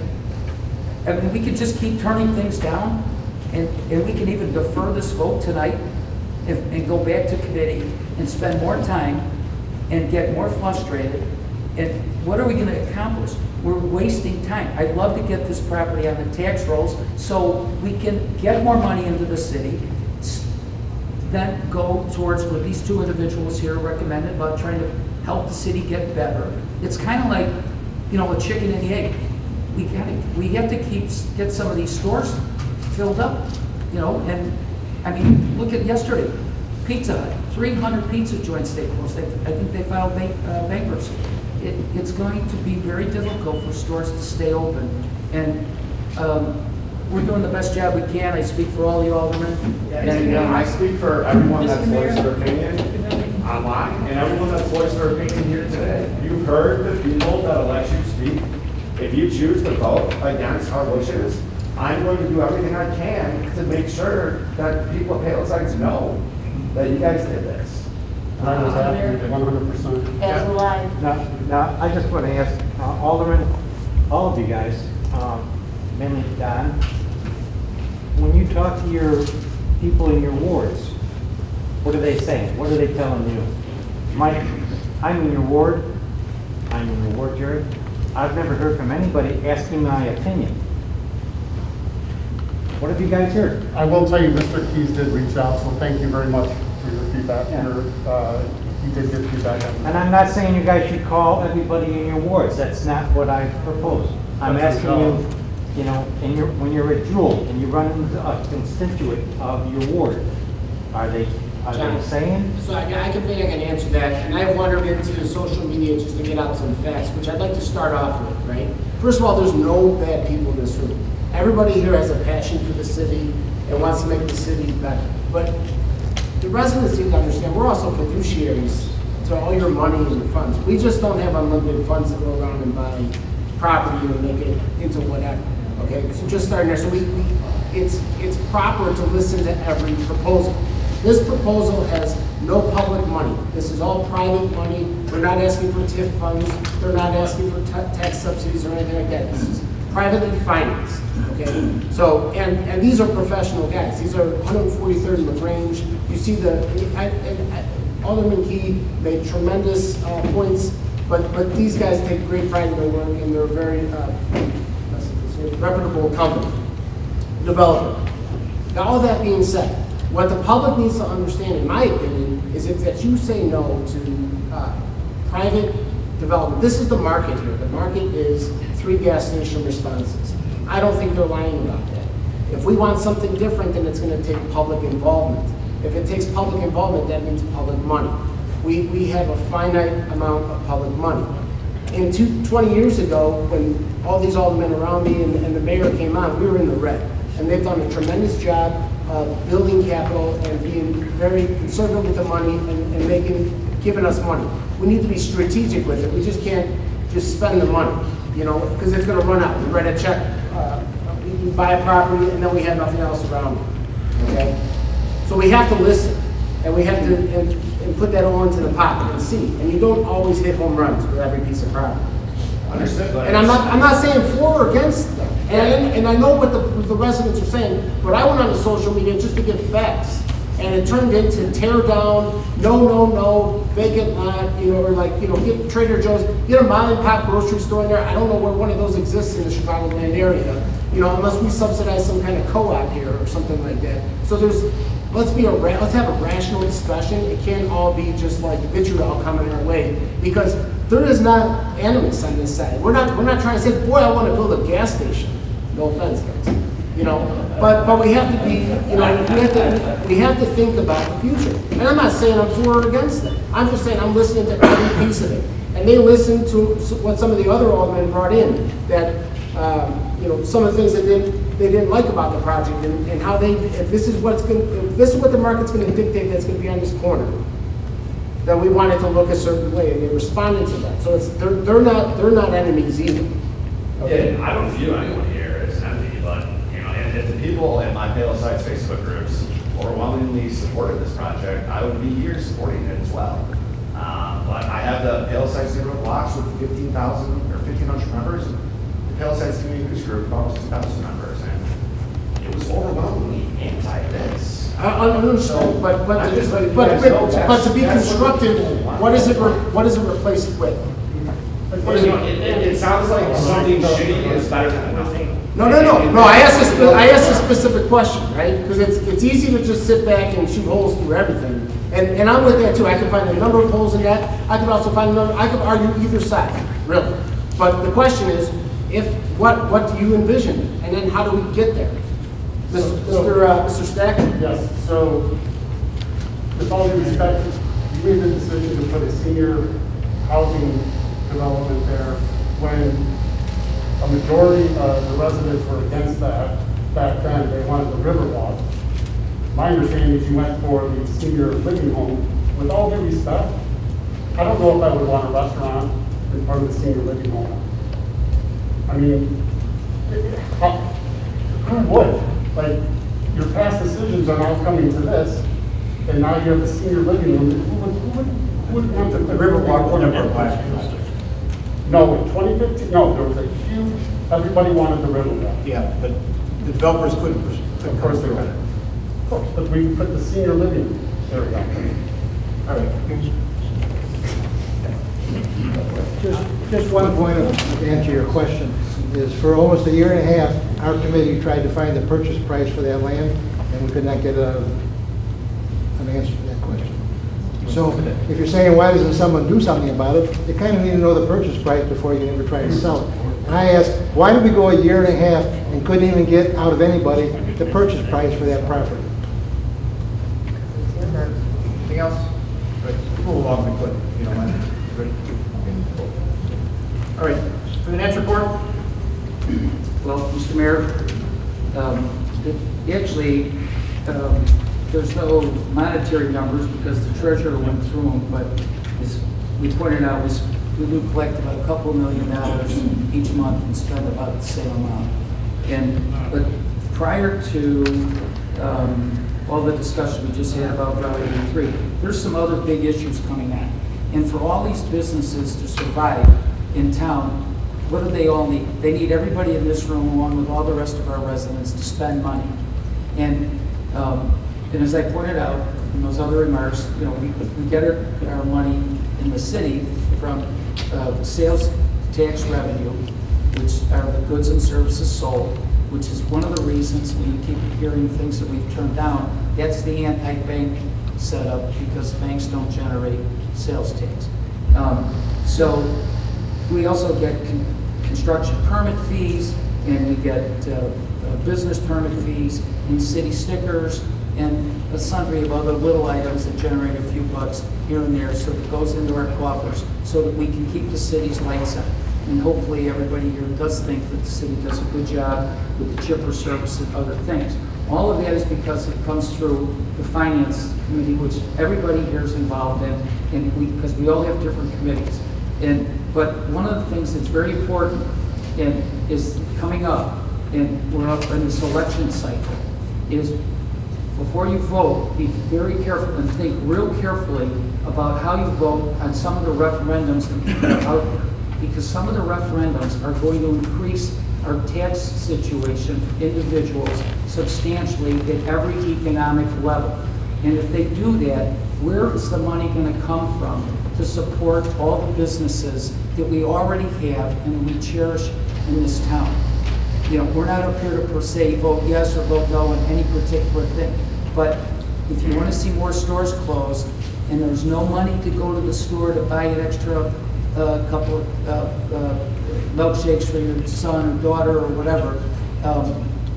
[SPEAKER 14] I mean, we could just keep turning things down, and we can even defer this vote tonight and go back to committee and spend more time and get more frustrated. And what are we going to accomplish? We're wasting time. I'd love to get this property on the tax rolls so we can get more money into the city, then go towards what these two individuals here recommended about trying to help the city get better. It's kind of like, you know, a chicken and the egg. We have to get some of these stores filled up, you know. And I mean, look at yesterday, Pizza Hut, 300 pizza joints they closed. I think they filed bankruptcy. It's going to be very difficult for stores to stay open, and we're doing the best job we can. I speak for all the aldermen.
[SPEAKER 21] And I speak for everyone that's voiced their opinion. online and everyone that's voiced their opinion here today. You've heard the people that elect you speak. If you choose to vote against our wishes, I'm going to do everything I can to make sure that people at Palos Heights know that you guys did this.
[SPEAKER 13] I was happy, 100%.
[SPEAKER 22] As will I.
[SPEAKER 5] Now, I just want to ask Alderman, all of you guys, mainly Don, when you talk to your people in your wards, what are they saying? What are they telling you? Mike, I'm in your ward, Jerry. I've never heard from anybody asking my opinion. What have you guys heard?
[SPEAKER 13] I will tell you, Mr. Keys did reach out, so thank you very much for your feedback.
[SPEAKER 5] Yeah.
[SPEAKER 13] You did get feedback.
[SPEAKER 5] And I'm not saying you guys should call everybody in your wards. That's not what I propose. I'm asking you, you know, when you're at Jewel and you run into a constituent of your ward, are they saying?
[SPEAKER 12] So I think I can answer that, and I've wandered into social media just to get out some facts, which I'd like to start off with, right? First of all, there's no bad people in this room. Everybody here has a passion for the city and wants to make the city better. But the residents need to understand, we're also fiduciaries to all your money and your funds. We just don't have unlimited funds to go around and buy property or make it into whatever, okay? So just starting there, so it's proper to listen to every proposal. This proposal has no public money. This is all private money. We're not asking for TIF funds. They're not asking for tax subsidies or anything like that. This is privately financed, okay? So, and these are professional guys. These are 143rd and LaGrange. You see Alderman Key made tremendous points, but these guys take great pride in their work, and they're a very reputable company, developer. Now, all that being said, what the public needs to understand, in my opinion, is that you say no to private development. This is the market here. The market is 3 gas station responses. I don't think they're lying about that. If we want something different, then it's going to take public involvement. If it takes public involvement, that means public money. We have a finite amount of public money. 20 years ago, when all these aldermen around me and the mayor came on, we were in the red. And they've done a tremendous job of building capital and being very conservative with the money and giving us money. We need to be strategic with it. We just can't just spend the money, you know, because it's going to run out. We write a check, we buy a property, and then we have nothing else around it, okay? So we have to listen, and we have to and put that all into the pot and see. And you don't always hit home runs with every piece of property.
[SPEAKER 21] Understood.
[SPEAKER 12] And I'm not saying for or against them. And I know what the residents are saying, but I went on to social media just to get facts. And it turned into tear down, no, vacant lot, you know, or like, you know, get Trader Joe's, get a mom and pop grocery store in there. I don't know where one of those exists in the Chicagoland area, you know, unless we subsidize some kind of co-op here or something like that. So let's have a rational discussion. It can't all be just like vitriol coming our way, because there is not animus on this side. We're not trying to say, boy, I want to build a gas station. No offense, guys. You know, but we have to be, you know, we have to think about the future. And I'm not saying I'm for or against it. I'm just saying I'm listening to every piece of it. And they listen to what some of the other aldermen brought in, that you know, some of the things that they didn't like about the project, and how if this is what the market's going to dictate that's going to be on this corner, then we wanted to look a certain way, and they responded to that. So they're not enemies either. Okay?
[SPEAKER 21] Yeah, I don't view anyone here as an enemy, but you know, if the people in my Palos Heights Facebook groups overwhelmingly supported this project, I would be here supporting it as well. But I have the Palos Heights neighborhood blocks with 15,000 or 1,500 members. The Palos Heights community news group almost 2,000 members, and it was overwhelmingly anti this.
[SPEAKER 12] I understand, but to be constructive, what is it replaced with?
[SPEAKER 21] It sounds like something shitty is better than nothing.
[SPEAKER 12] No. I asked a specific question, right? Because it's easy to just sit back and shoot holes through everything, and I'm with that too. I can find a number of holes in that. I could also find another. I could argue either side, really. But the question is, what do you envision, and then how do we get there? Mr. Stack?
[SPEAKER 13] Yes, so with all due respect, you made the decision to put a senior housing development there when a majority of the residents were against that back then. They wanted the Riverwalk. My understanding is you went for the senior living home with all due respect, I don't know if I would want a restaurant in part of the senior living home. I mean, who would? Like, your past decisions are now coming to this, and now you have the senior living room. Who would want to?
[SPEAKER 2] The Riverwalk was never applied to.
[SPEAKER 13] No, in 2015, no, there was a huge, everybody wanted the Riverwalk.
[SPEAKER 2] Yeah, but the developers couldn't.
[SPEAKER 13] Of course they would. Of course, but we put the senior living area out there.
[SPEAKER 2] All right.
[SPEAKER 3] Just one point to answer your question is for almost a year and a half, our committee tried to find the purchase price for that land, and we could not get an answer to that question. So if you're saying, why doesn't someone do something about it, you kind of need to know the purchase price before you can ever try to sell it. And I asked, why did we go a year and a half and couldn't even get out of anybody the purchase price for that property?
[SPEAKER 2] Anything else? Move along if we could, if you don't mind. Ready? All right, finance report?
[SPEAKER 14] Well, Mr. Mayor, actually, there's no monetary numbers because the treasurer went through them, but as we pointed out, we do collect about a couple $1 million each month and spend about the same amount. But prior to all the discussion we just had about Route 83, there's some other big issues coming on. And for all these businesses to survive in town, what do they all need? They need everybody in this room, along with all the rest of our residents, to spend money. And as I pointed out in those other remarks, you know, we get our money in the city from sales tax revenue, which are the goods and services sold, which is one of the reasons when you keep hearing things that we've turned down. That's the anti-bank setup, because banks don't generate sales tax. So we also get construction permit fees, and we get business permit fees, and city stickers, and a sundry of other little items that generate a few bucks here and there, so it goes into our coffers so that we can keep the city's lights on. And hopefully everybody here does think that the city does a good job with the chipper service and other things. All of that is because it comes through the finance committee, which everybody here is involved in, and because we all have different committees. But one of the things that's very important and is coming up, and we're up in this election cycle, is before you vote, be very careful and think real carefully about how you vote on some of the referendums that are out there. Because some of the referendums are going to increase our tax situation for individuals substantially at every economic level. And if they do that, where is the money going to come from to support all the businesses that we already have and we cherish in this town? You know, we're not up here to per se vote yes or vote no on any particular thing. But if you want to see more stores closed and there's no money to go to the store to buy an extra couple of milkshakes for your son or daughter or whatever,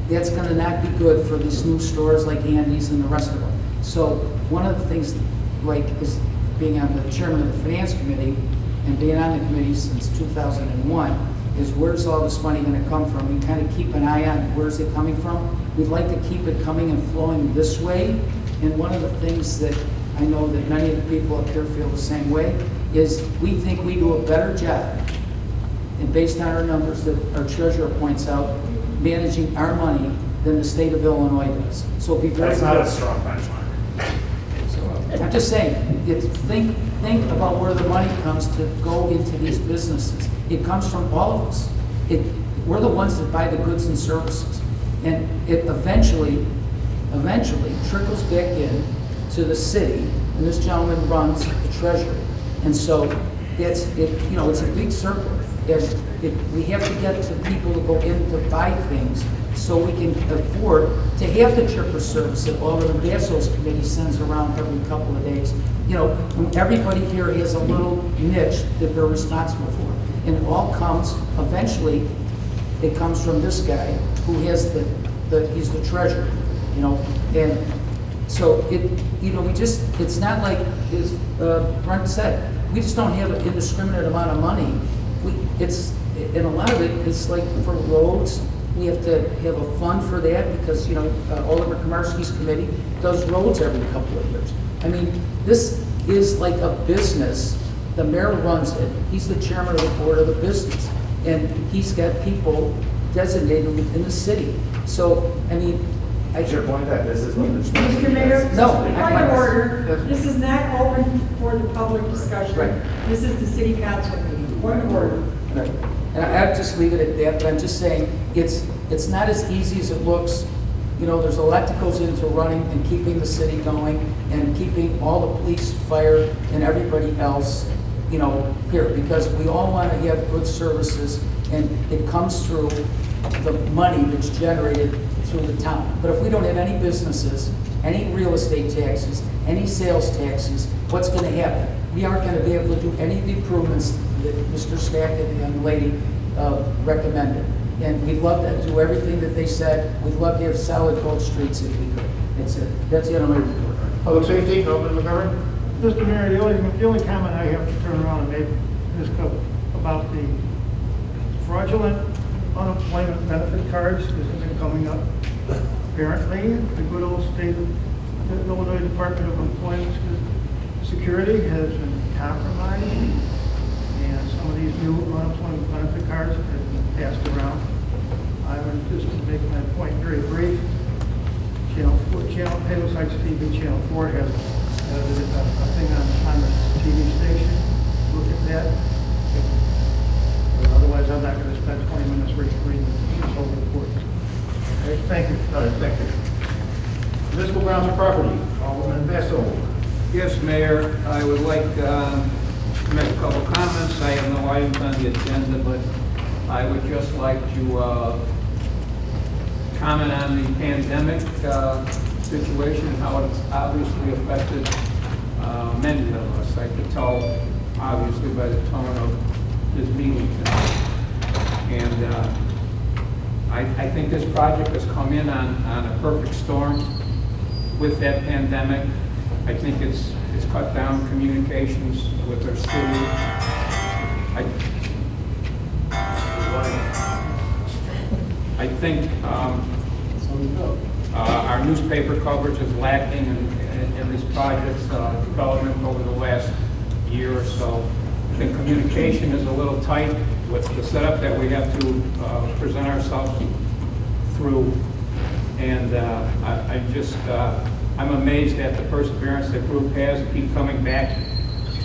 [SPEAKER 14] that's going to not be good for these new stores like Andy's and the rest of them. So one of the things, like is being on the chairman of the finance committee and being on the committee since 2001, is where's all this money going to come from? We kind of keep an eye on where's it coming from. We'd like to keep it coming and flowing this way. And one of the things that I know that many of the people up here feel the same way is we think we do a better job, and based on our numbers that our treasurer points out, managing our money than the state of Illinois does. So be very
[SPEAKER 9] That's not a strong benchmark.
[SPEAKER 14] I'm just saying, think about where the money comes to go into these businesses. It comes from all of us. We're the ones that buy the goods and services. And it eventually trickles back in to the city, and this gentleman runs the treasury. And so it's a big circle. We have to get to people to go in to buy things so we can afford to have the chipper service that all of the Bassos committee sends around every couple of days. You know, everybody here has a little niche that they're responsible for. And it all comes, eventually, it comes from this guy who has he's the treasurer, you know. And so it's not like, as Brent said, we just don't have an indiscriminate amount of money. And a lot of it is like for roads, we have to have a fund for that because, you know, Oliver Komarski's committee does roads every couple of years. I mean, is like a business. The mayor runs it. He's the chairman of the board of the business. And he's got people designated within the city. So, I mean,
[SPEAKER 21] Is your point that this is what the...
[SPEAKER 11] Mr. Mayor,
[SPEAKER 14] No.
[SPEAKER 11] point of order. This is not open for the public discussion.
[SPEAKER 14] Right.
[SPEAKER 11] This is the city council meeting. Point of order.
[SPEAKER 14] Right. And I'd just leave it at that, but I'm just saying, it's not as easy as it looks. You know, there's a lot that goes into running and keeping the city going and keeping all the police, fire, and everybody else, you know, here, because we all want to have good services, and it comes through the money that's generated through the town. But if we don't have any businesses, any real estate taxes, any sales taxes, what's going to happen? We aren't going to be able to do any of the improvements that Mr. Stack and the young lady recommended. And we'd love to do everything that they said. We'd love to have solid gold streets if we could. That's it. That's the end of my report.
[SPEAKER 2] Public safety, Alderman McGovern?
[SPEAKER 6] Mr. Mayor, the only comment I have to turn around and make is about the fraudulent unemployment benefit cards that have been coming up. Apparently, the good old state of the Illinois Department of Employment Security has been compromised, and some of these new unemployment benefit cards have been passed around. I would just make my point very brief. Palos Heights TV, Channel 4 has a thing on the TV station. Look at that. But otherwise, I'm not going to spend 20 minutes reading this whole report. Okay, thank you.
[SPEAKER 2] All right, thank you. Municipal grounds and property, Alderman Basso.
[SPEAKER 22] Yes, Mayor, I would like to make a couple comments. I have no items on the agenda, but I would just like to comment on the pandemic situation and how it's obviously affected many of us. I could tell, obviously, by the tone of this meeting tonight. And I think this project has come in on a perfect storm with that pandemic. I think it's cut down communications with our city. I think our newspaper coverage is lacking in these projects' development over the last year or so. I think communication is a little tight with the setup that we have to present ourselves through. And I'm amazed at the perseverance the group has to keep coming back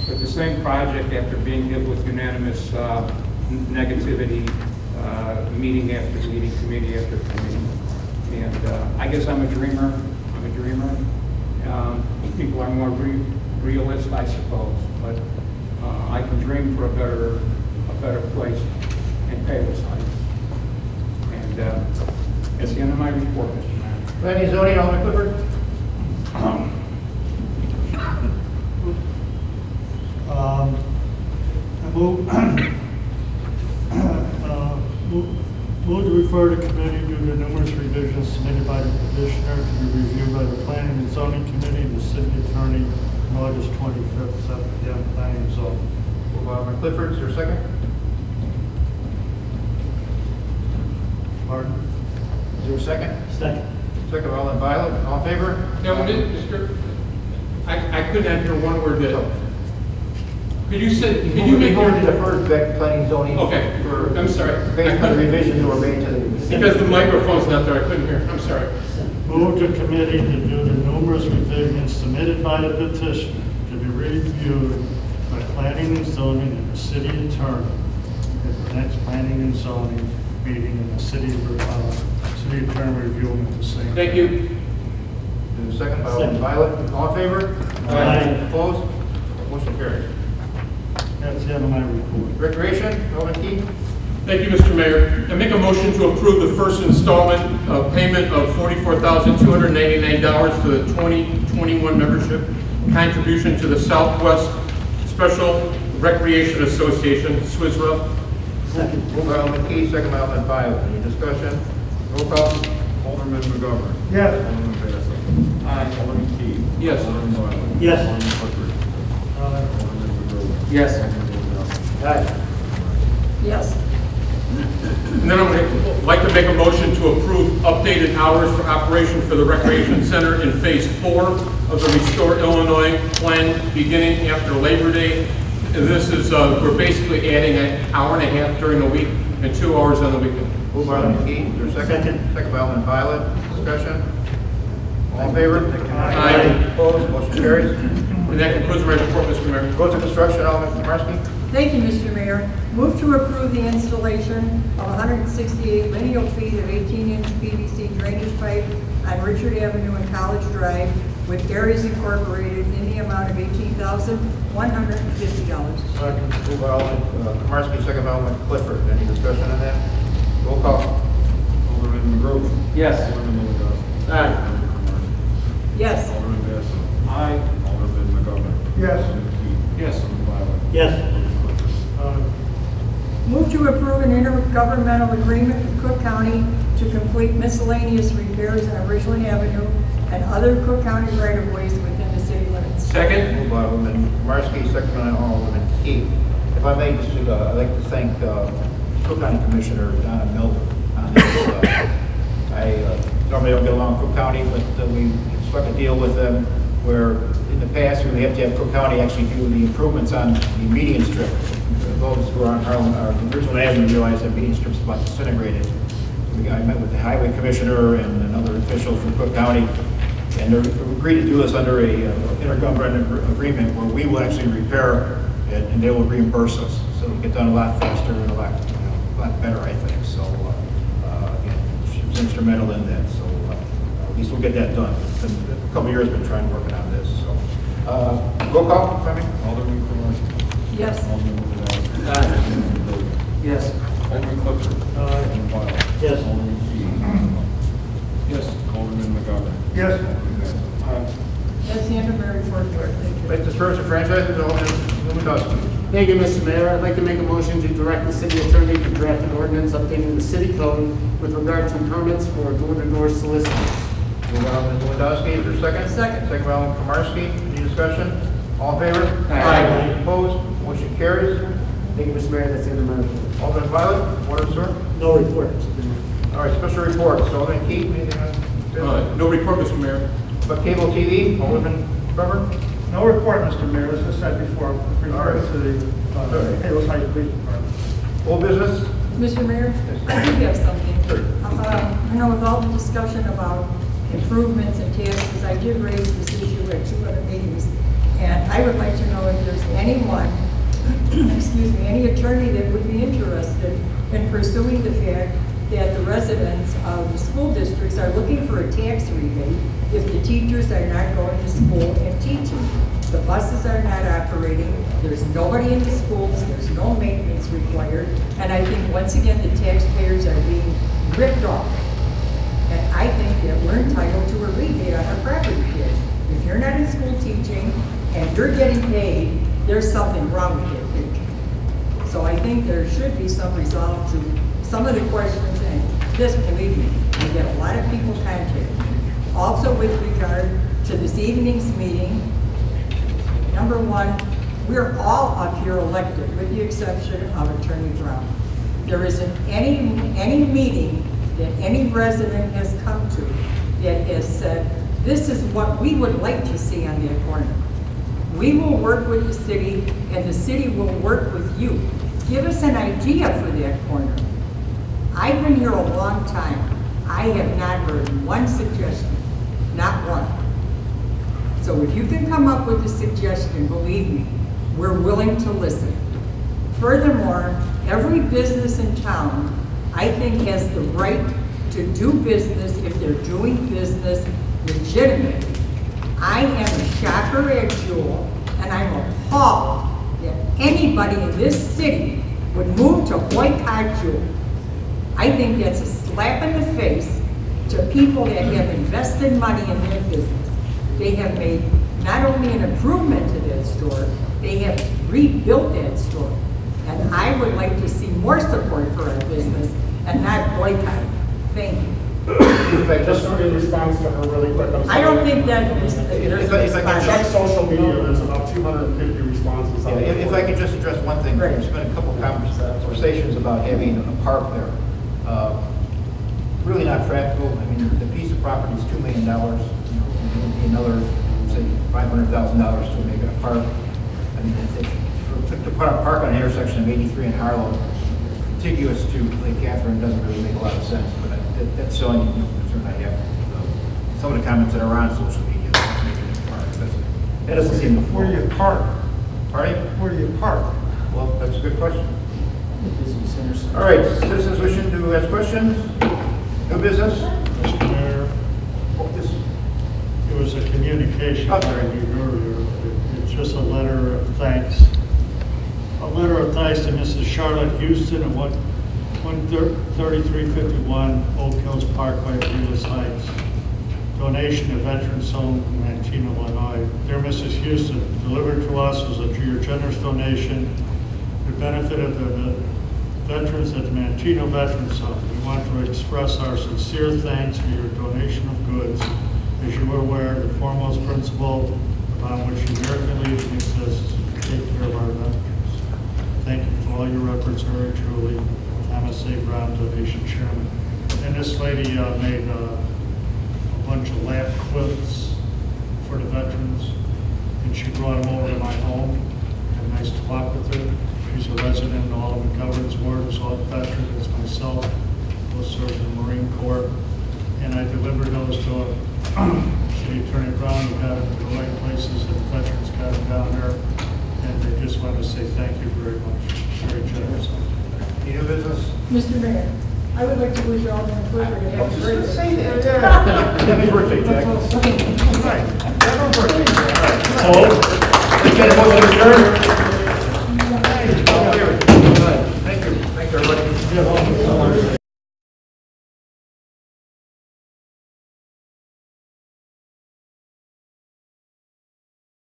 [SPEAKER 22] with the same project after being hit with unanimous negativity, meeting after meeting, committee after committee. And I guess I'm a dreamer. People are more realist, I suppose. But I can dream for a better place in Palos Heights. And that's the end of my report, Mr. Mayor.
[SPEAKER 2] Planning zoning, Alderman Clifford?
[SPEAKER 6] I move to refer to committee due to numerous revisions submitted by the petitioner to be reviewed by the Planning and Zoning Committee and the City Attorney on August 25th, 7 p.m. Planning and Zoning.
[SPEAKER 2] Alderman Clifford, is there a second?
[SPEAKER 6] Pardon?
[SPEAKER 2] Is there a second?
[SPEAKER 6] Second.
[SPEAKER 2] Second, Alderman Violet, all in favor?
[SPEAKER 23] No, Mr. I couldn't enter one word that. Could you make
[SPEAKER 2] your deferred back to planning and zoning?
[SPEAKER 23] Okay, I'm sorry.
[SPEAKER 2] Based on the revisions that were made to the.
[SPEAKER 23] Because the microphone's not there, I couldn't hear. I'm sorry.
[SPEAKER 6] Move to committee to do the numerous revisions submitted by the petitioner to be reviewed by planning and zoning and the city attorney at the next planning and zoning meeting in the city attorney reviewing the same.
[SPEAKER 23] Thank you.
[SPEAKER 2] And the second by Alderman Violet, all in favor?
[SPEAKER 23] Aye.
[SPEAKER 2] Opposed? Motion carried.
[SPEAKER 6] That's the end of my report.
[SPEAKER 2] Recreation, Alderman Key.
[SPEAKER 23] Thank you, Mr. Mayor. I make a motion to approve the first installment of payment of $44,299 to the 2021 membership contribution to the Southwest Special Recreation Association, SWSRA.
[SPEAKER 2] Second. Moved by Alderman Key, second by Alderman Violet. Any discussion? Roll call.
[SPEAKER 4] Alderman McGovern.
[SPEAKER 6] Yes.
[SPEAKER 4] Alderman Basso.
[SPEAKER 23] Aye.
[SPEAKER 4] Alderman Key.
[SPEAKER 23] Yes.
[SPEAKER 4] Alderman Violet.
[SPEAKER 6] Yes.
[SPEAKER 4] Alderman Clifford. Alderman McGovern.
[SPEAKER 14] Yes.
[SPEAKER 2] Aye.
[SPEAKER 11] Yes.
[SPEAKER 23] And then I would like to make a motion to approve updated hours for operation for the Recreation Center in Phase 4 of the Restore Illinois plan beginning after Labor Day. And this is, we're basically adding an hour and a half during the week and 2 hours on the weekend.
[SPEAKER 2] Moved by Alderman Key, is there a second? Second by Alderman Violet, discussion? All in favor?
[SPEAKER 23] Aye.
[SPEAKER 2] Opposed, motion carries.
[SPEAKER 23] And that concludes my report, Mr. Mayor.
[SPEAKER 2] Go to construction, Alderman Tomarski.
[SPEAKER 11] Thank you, Mr. Mayor. Move to approve the installation of 168 lineal feet of 18-inch PVC drainage pipe on Richard Avenue and College Drive with Areas Incorporated in the amount of $18,150.
[SPEAKER 2] Second. Moved by Alderman Tomarski, second by Alderman Clifford. Any discussion on that? Roll call.
[SPEAKER 4] Alderman McGrover.
[SPEAKER 22] Yes.
[SPEAKER 4] Alderman Lewandowski.
[SPEAKER 11] Aye.
[SPEAKER 4] Alderman Tomarski.
[SPEAKER 11] Yes.
[SPEAKER 4] Alderman Basso.
[SPEAKER 22] Aye.
[SPEAKER 4] Alderman McGovern.
[SPEAKER 6] Yes.
[SPEAKER 4] Alderman Key.
[SPEAKER 23] Yes.
[SPEAKER 4] Alderman Violet.
[SPEAKER 20] Yes.
[SPEAKER 4] Alderman Clifford.
[SPEAKER 11] Move to approve an intergovernmental agreement with Cook County to complete miscellaneous repairs on Ridgeland Avenue and other Cook County right-of-ways within the city limits.
[SPEAKER 23] Second.
[SPEAKER 2] Moved by Alderman Tomarski, second by Alderman Key. If I may, just, I'd like to thank Cook County Commissioner Donna Milton on this. I normally don't get along with Cook County, but we struck a deal with them where in the past we would have to have Cook County actually do the improvements on the median strip. Those who are on Harlem, Ridgeland Avenue realize that median strip's about disintegrated. I met with the highway commissioner and another official from Cook County, and they agreed to do this under a intergovernmental agreement where we will actually repair it and they will reimburse us. So it'll get done a lot faster and a lot better, I think. So again, she was instrumental in that. So at least we'll get that done. It's been a couple of years been trying to work on this. So roll call, if I may.
[SPEAKER 4] Alderman Tomarski.
[SPEAKER 11] Yes.
[SPEAKER 4] Alderman Lewandowski.
[SPEAKER 22] Aye.
[SPEAKER 4] Alderman McGrover.
[SPEAKER 22] Yes.
[SPEAKER 4] Alderman Clifford. Alderman Violet.
[SPEAKER 20] Yes.
[SPEAKER 4] Alderman Key.
[SPEAKER 23] Yes.
[SPEAKER 4] Alderman McGovern.
[SPEAKER 6] Yes.
[SPEAKER 4] Alderman Basso.
[SPEAKER 11] That's the end of my report, Mayor. Thank you.
[SPEAKER 2] Right, the service of franchises, Alderman Lewandowski.
[SPEAKER 12] Thank you, Mr. Mayor. I'd like to make a motion to direct the city attorney to draft an ordinance updating the city code with regard to permits for door-to-door solicitors.
[SPEAKER 2] Moved by Alderman Lewandowski, is there a second?
[SPEAKER 11] Second.
[SPEAKER 2] Second by Alderman Tomarski. Any discussion? All in favor?
[SPEAKER 22] Aye.
[SPEAKER 2] Opposed? Motion carries.
[SPEAKER 12] Thank you, Mr. Mayor. That's the end of my report.
[SPEAKER 2] Alderman Violet, water, sir?
[SPEAKER 20] No report, Mr. Mayor.
[SPEAKER 2] All right, special reports. Alderman Key, anything on?
[SPEAKER 23] No report, Mr. Mayor.
[SPEAKER 2] But cable TV, Alderman Weber?
[SPEAKER 6] No report, Mr. Mayor, as I said before, with regard to the Palos Heights Police Department.
[SPEAKER 2] Old business?
[SPEAKER 11] Mr. Mayor, I do have something. I know with all the discussion about improvements and tasks, I did raise this issue at 2 other meetings. And I would like to know if there's anyone, excuse me, any attorney that would be interested in pursuing the fact that the residents of the school districts are looking for a tax rebate if the teachers are not going to school and teaching. The buses are not operating, there's nobody in the schools, there's no maintenance required, and I think once again the taxpayers are being ripped off. And I think that we're entitled to a rebate on our property tax. If you're not in school teaching and you're getting paid, there's something wrong with that picture. So I think there should be some resolve to some of the questions, and this, believe me, we get a lot of people contacted. Also with regard to this evening's meeting, number one, we're all up here elected, with the exception of Attorney Brown. There isn't any meeting that any resident has come to that has said, this is what we would like to see on that corner. We will work with the city, and the city will work with you. Give us an idea for that corner. I've been here a long time. I have not heard one suggestion, not one. So if you can come up with a suggestion, believe me, we're willing to listen. Furthermore, every business in town, I think, has the right to do business if they're doing business legitimately. I am a shopper at Jewel, and I'm appalled that anybody in this city would move to boycott Jewel. I think that's a slap in the face to people that have invested money in their business. They have made not only an improvement to that store, they have rebuilt that store. And I would like to see more support for our business and not boycott. Thank you.
[SPEAKER 13] Just in response to her really quick, I'm sorry.
[SPEAKER 11] I don't think that is,
[SPEAKER 2] If I can
[SPEAKER 13] Check social media, there's about 250 responses.
[SPEAKER 2] Yeah, if I could just address one thing, there's been a couple conversations about having a park there. Really not practical. I mean, the piece of property is $2 million. You know, another, say, $500,000 to make it a park. I mean, to put a park on an intersection of 83 and Harlow, contiguous to Lake Catherine, doesn't really make a lot of sense, but that's the only concern I have. Some of the comments that are on social media, making it a park, that doesn't seem to.
[SPEAKER 6] Where do you park?
[SPEAKER 2] Pardon?
[SPEAKER 6] Where do you park?
[SPEAKER 2] Well, that's a good question. All right, citizens wishing to ask questions? New business?
[SPEAKER 1] Mr. Mayor,
[SPEAKER 2] Oh, this.
[SPEAKER 1] it was a communication
[SPEAKER 2] Oh,
[SPEAKER 1] I
[SPEAKER 2] sorry.
[SPEAKER 1] reviewed earlier. It's just a letter of thanks. A letter of thanks to Mrs. Charlotte Houston at 13351 Oak Hills Parkway, Palos Heights. Donation to Veterans Home, Manteno, Illinois. Dear Mrs. Houston, delivered to us was your generous donation for the benefit of the veterans at the Manteno Veterans Home. We want to express our sincere thanks for your donation of goods. As you are aware, the foremost principle upon which the American Legion exists is to take care of our veterans. Thank you for all your efforts, very truly. Thomas A. Brown, donation chairman. And this lady made a bunch of lap quilts for the veterans, and she brought them over to my home. Had a nice talk with her. She's a resident in Alderman Governance Ward, so a veteran as myself, both served in the Marine Corps, and I delivered those to City Attorney Brown, who got them to the right places, and the veterans got them down there, and they just wanted to say thank you very much. Very generous.
[SPEAKER 2] Any new business?
[SPEAKER 11] Mr. Mayor, I would like to wish Alderman Clifford to have a great day.
[SPEAKER 2] Say that. Happy birthday, Jack. Right. Happy birthday. All right. So, let's get a motion to adjourn. All in favor,